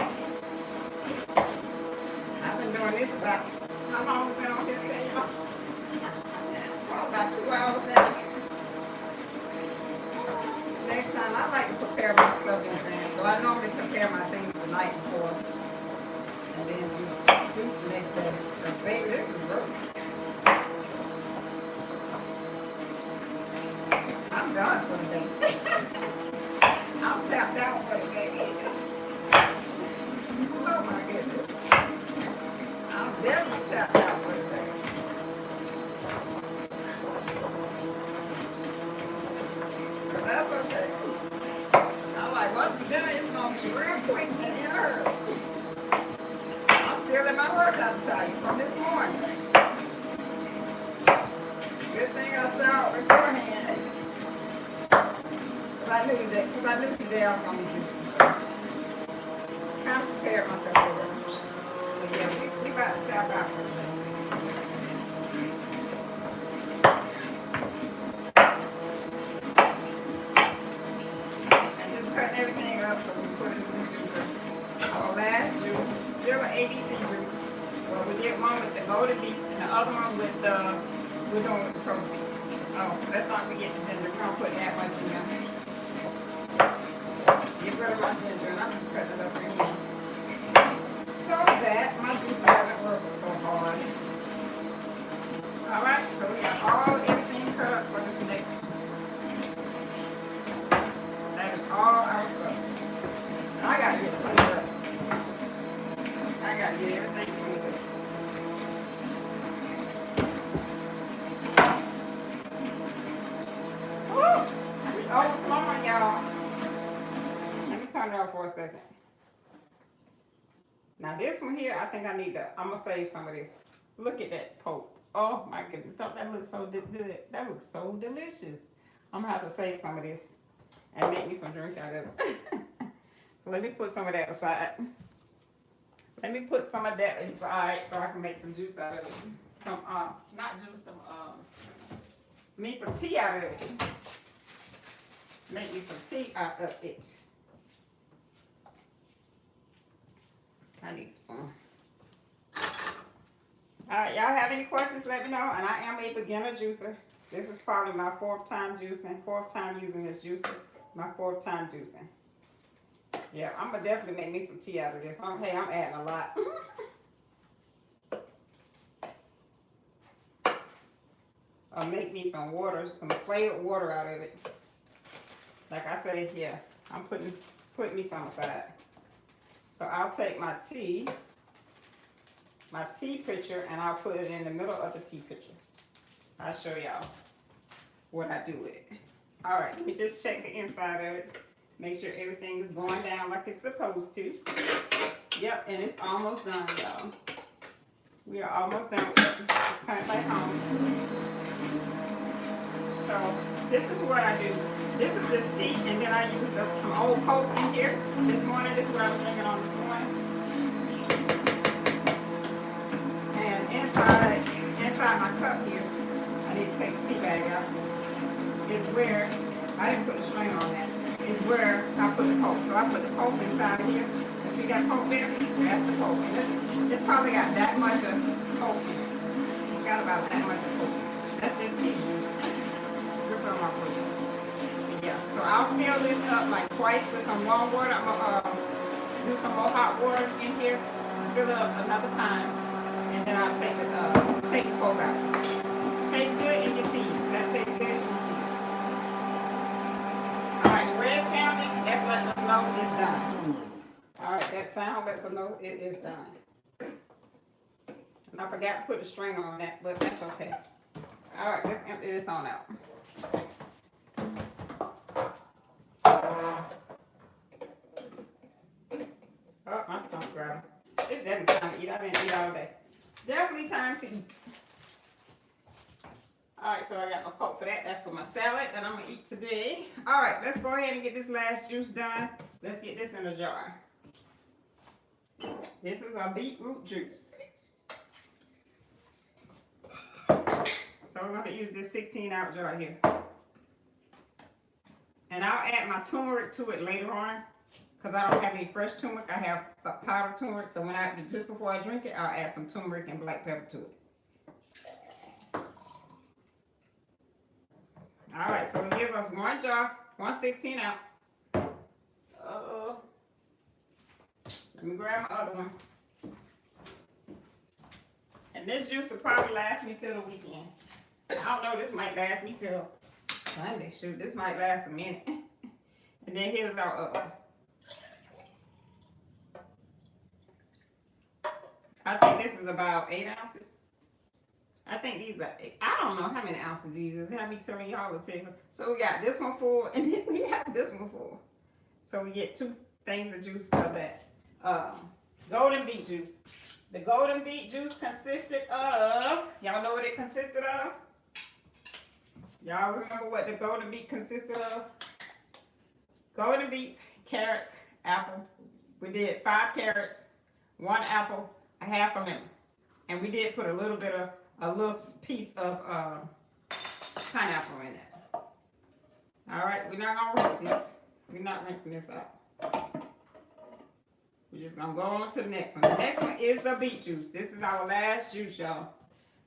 I've been doing this about, how long has it been on here today, y'all? Oh, about 2 hours now. Next time, I like to prepare my stuff in advance. So I normally prepare my things the night before. And then juice the next day. But baby, this is broken. I'm done for the day. I'm tapped out for the day. Oh my goodness. I'm definitely tapped out for the day. But that's okay. I'm like, once the dinner is going to be real quick and in a hurry. I'm still in my workout attire from this morning. Good thing I showered beforehand. Because I knew today I was going to be juicing. Kind of prepared myself for it. But yeah, we about to tap out for today. And just cutting everything up so we can put it in the juicer. Our last juice, still an ABC juice. Well, we did one with the golden beets and the other one with we're doing with the pro beets. Oh, let's not forget the ginger. We're going to put that much in there. Get rid of my ginger, and I'm just cutting it up right here. So that my juicer doesn't work so hard. Alright, so we got everything cut up for this next one. That is all our stuff. I gotta get it cleaned up. I gotta get everything cleaned up. Woo! We overflowing, y'all. Let me turn it off for a second. Now this one here, I think I need to, I'm gonna save some of this. Look at that poke. Oh my goodness, don't that look so good? That looks so delicious. I'm gonna have to save some of this and make me some drink out of it. So let me put some of that aside. Let me put some of that aside so I can make some juice out of it. Some, not juice, me some tea out of it. Make me some tea out of it. I need a spoon. Alright, y'all have any questions, let me know. And I am a beginner juicer. This is probably my 4th time juicing, 4th time using this juicer. My 4th time juicing. Yeah, I'm gonna definitely make me some tea out of this. Hey, I'm adding a lot. Or make me some water, some flavored water out of it. Like I said, yeah, I'm putting me some aside. So I'll take my tea pitcher, and I'll put it in the middle of the tea pitcher. I'll show y'all what I do with it. All right, let me just check the inside of it. Make sure everything is going down like it's supposed to. Yep, and it's almost done, y'all. We are almost done with it. Let's turn it back on. So this is what I do. This is just tea, and then I used some old Coke in here this morning. This is what I was drinking on this morning. And inside my cup here, I need to take the tea bag out, is where, I didn't put a string on that, is where I put the Coke. So I put the Coke inside of here. And see that Coke there? That's the Coke. And it's probably got that much of Coke in it. It's got about that much of Coke. That's just tea juice. Drip on my food. Yeah, so I'll fill this up like twice with some warm water. I'm gonna do some more hot water in here, fill it up another time, and then I'll take the Coke out. Tastes good in your teas. That tastes good in your teas. Alright, the red sounding, that's letting us know it's done. Alright, that sound lets us know it is done. And I forgot to put a string on that, but that's okay. Alright, let's empty this on out. Oh, my stomach growling. It's definitely time to eat. I've been eating all day. Definitely time to eat. Alright, so I got my Coke for that. That's for my salad that I'm going to eat today. Alright, let's go ahead and get this last juice done. Let's get this in a jar. This is our beetroot juice. So we're going to use this 16-ounce jar here. And I'll add my turmeric to it later on, because I don't have any fresh turmeric. I have a powdered turmeric, so just before I drink it, I'll add some turmeric and black pepper to it. All right, so we give us one jar, 1 16-ounce. Let me grab my other one. And this juice will probably last me till the weekend. I don't know, this might last me till Sunday. Shoot, this might last a minute. And then here's our other. I think this is about 8 ounces. I think these are, I don't know how many ounces these is. Have me telling y'all the table. So we got this one full, and then we have this one full. So we get 2 things of juice of that. Golden beet juice. The golden beet juice consisted of, y'all know what it consisted of? Y'all remember what the golden beet consisted of? Golden beets, carrots, apple. We did 5 carrots, 1 apple, a half a lemon. And we did put a little piece of pineapple in it. All right, we're not gonna rinse this. We're not rinsing this out. We're just gonna go on to the next one. The next one is the beet juice. This is our last juice, y'all.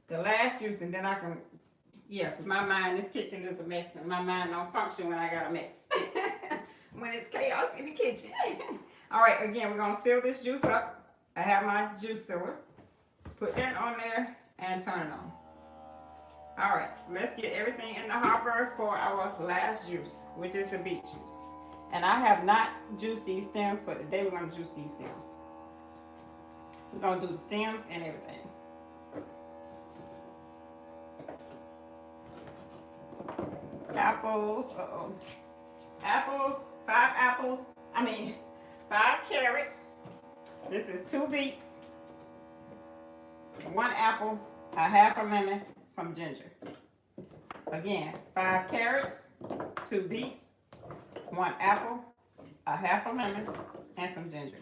The last juice, and then I can, yeah, because my mind, this kitchen is a mess, and my mind don't function when I got a mess. When it's chaos in the kitchen. All right, again, we're gonna seal this juice up. I have my juice sealer. Put that on there and turn it on. All right, let's get everything in the hopper for our last juice, which is the beet juice. And I have not juiced these stems, but today we're going to juice these stems. We're going to do the stems and everything. Apples, apples, 5 apples. 5 carrots. This is 2 beets, 1 apple, a half a lemon, some ginger. Again, 5 carrots, 2 beets, 1 apple, a half a lemon, and some ginger.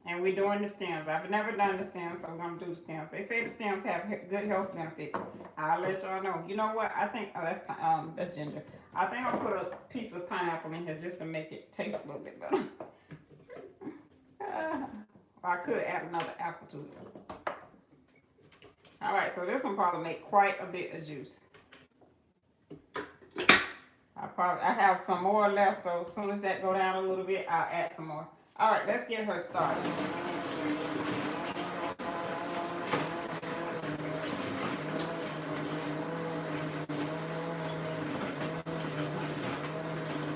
And we're doing the stems. I've never done the stems, so I'm gonna do the stems. They say the stems have good health benefits. I'll let y'all know. You know what? I think that's ginger. I think I'll put a piece of pineapple in here just to make it taste a little bit better. Or I could add another apple to it. All right, so this one probably make quite a bit of juice. I have some more left, so as soon as that go down a little bit, I'll add some more. All right, let's get her started.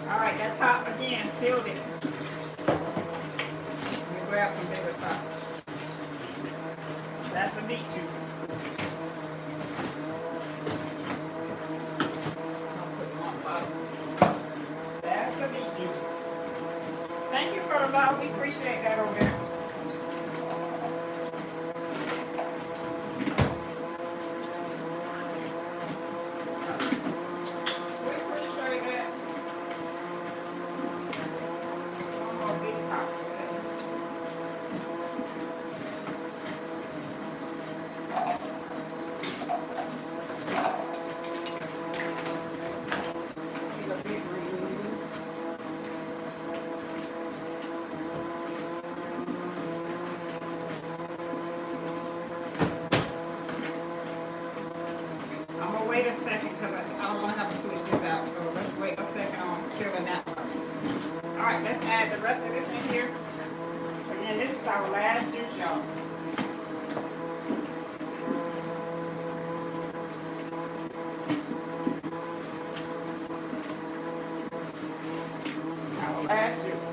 All right, that top again sealed it. Let me grab some bigger top. That's the beet juice. That's the beet juice. Thank you for the love. We appreciate that over there. We appreciate that. One more big top. Need a big read. I'm gonna wait a second because I don't want to have to switch this out. So let's wait a second on sealing that one. All right, let's add the rest of this in here. Again, this is our last juice, y'all. Our last juice.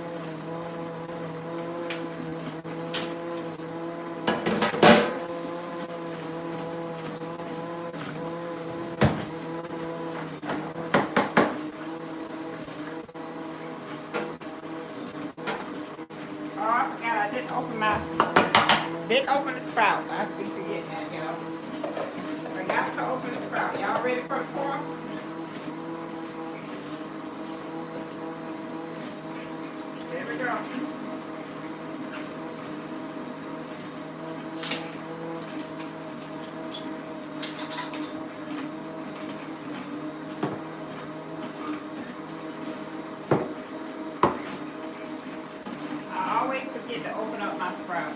Oh, I forgot I didn't open the spout. I be forgetting that, you know. Forgot to open the spout. Y'all ready for the pour? There we go. I always forget to open up my spout.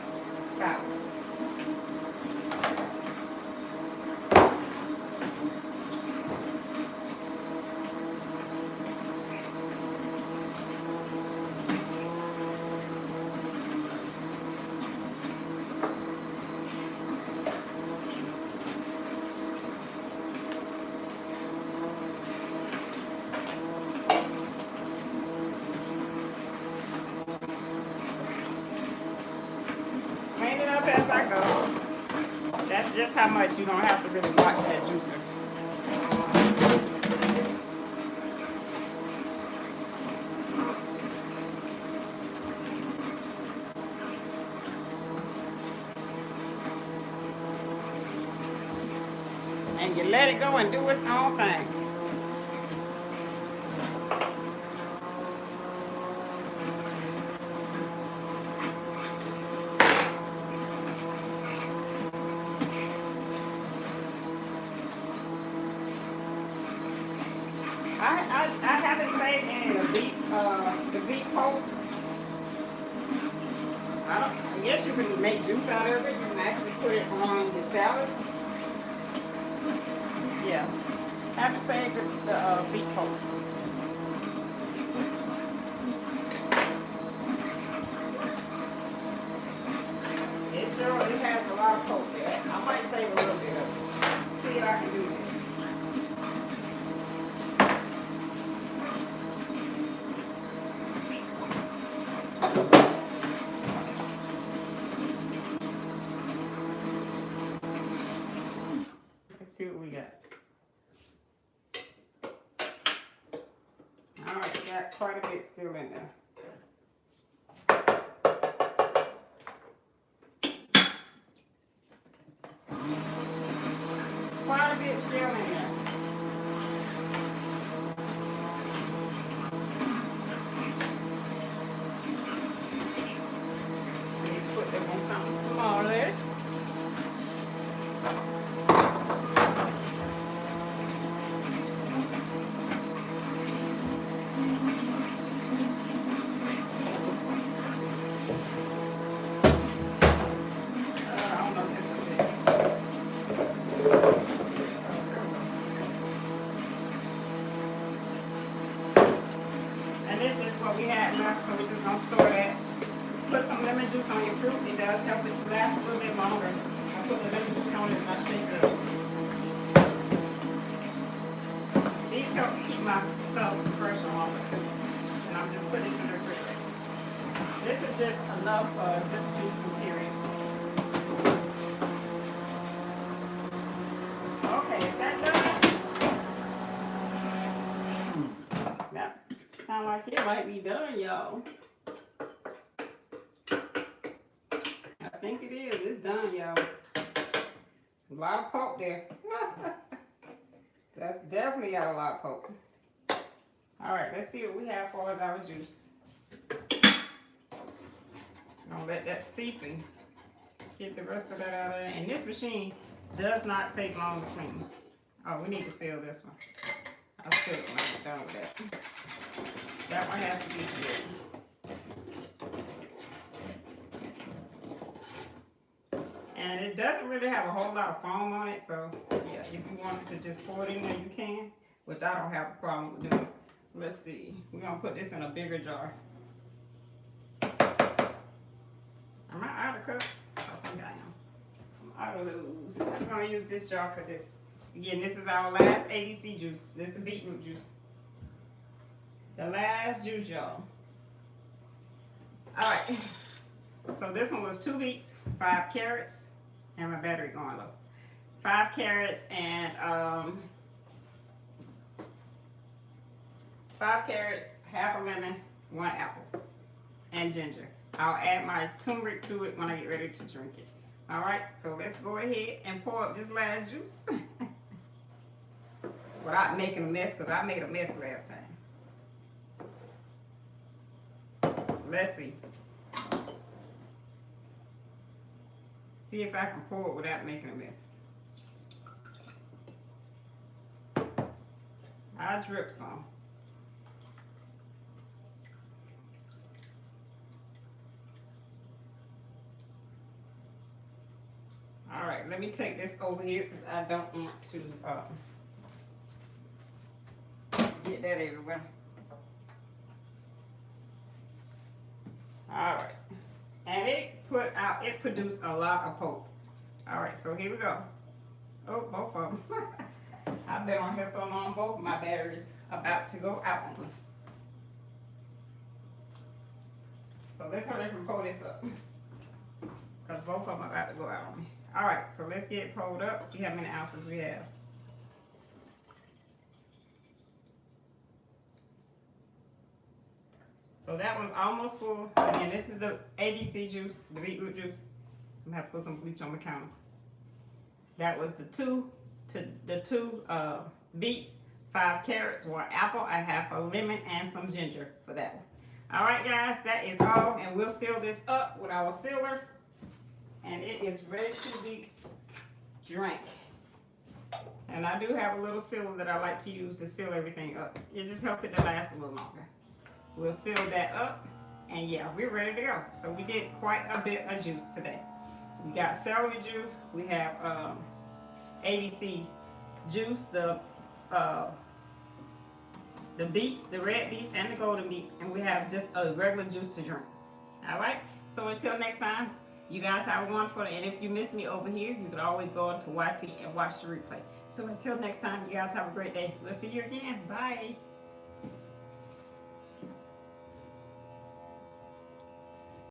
Clean it up as I go. That's just how much you don't have to really watch that juicer. And you let it go and do its own thing. I haven't saved any of the beet pulp. I guess you can make juice out of it. You can actually put it on the salad. Yeah. Haven't saved the beet pulp. It has a lot of pulp there. I might save a little bit of it. See if I can do this. Let's see what we got. got quite a bit still in there. Quite a bit still in there. Let's put them on something smaller. I don't know if this is it. And this is what we had left, so we're just gonna store that. Put some lemon juice on your fruit. It does help it to last a little bit longer. I put the lemon juice on it and I shake it up. These help keep my stuff fresh longer too. And I'm just putting this in the refrigerator. This is just enough just juicing period. Okay, is that done? That sound like it might be done, y'all. I think it is. It's done, y'all. A lot of pulp there. That's definitely got a lot of pulp. All right, let's see what we have for as our juice. Gonna let that seep and get the rest of that out of there. And this machine does not take long to clean. Oh, we need to seal this one. I'll seal it when I get done with that. That one has to be sealed. And it doesn't really have a whole lot of foam on it, so yeah, if you wanted to just pour it in there, you can, which I don't have a problem with doing. Let's see, we're gonna put this in a bigger jar. Am I out of cups? I think I am. I'm out of those. I'm gonna use this jar for this. Again, this is our last ABC juice. This is the beetroot juice. The last juice, y'all. All right. So this one was 2 beets, 5 carrots, and my battery going low. 5 carrots and 5 carrots, half a lemon, 1 apple, and ginger. I'll add my turmeric to it when I get ready to drink it. All right, so let's go ahead and pour up this last juice without making a mess, because I made a mess last time. Let's see. See if I can pour it without making a mess. I'll drip some. All right, let me take this over here because I don't want to get that everywhere. All right. And it produced a lot of pulp. All right, so here we go. Oh, both of them. I've been on here so long, both of my batteries about to go out on me. So let's hurry up and pull this up, because both of them are about to go out on me. All right, so let's get it pulled up, see how many ounces we have. So that one's almost full. Again, this is the ABC juice, the beetroot juice. I'm gonna have to put some bleach on the counter. That was the two beets, 5 carrots, 1 apple, I have a lemon, and some ginger for that one. All right, guys, that is all, and we'll seal this up with our sealer, and it is ready to be drank. And I do have a little sealer that I like to use to seal everything up. It just helps it to last a little longer. We'll seal that up, and yeah, we're ready to go. So we did quite a bit of juice today. We got celery juice, we have ABC juice, the beets, the red beets, and the golden beets, and we have just a regular juice to drink. All right, so until next time, you guys have a wonderful day. And if you miss me over here, you can always go into YT and watch the replay. So until next time, you guys have a great day. We'll see you again. Bye.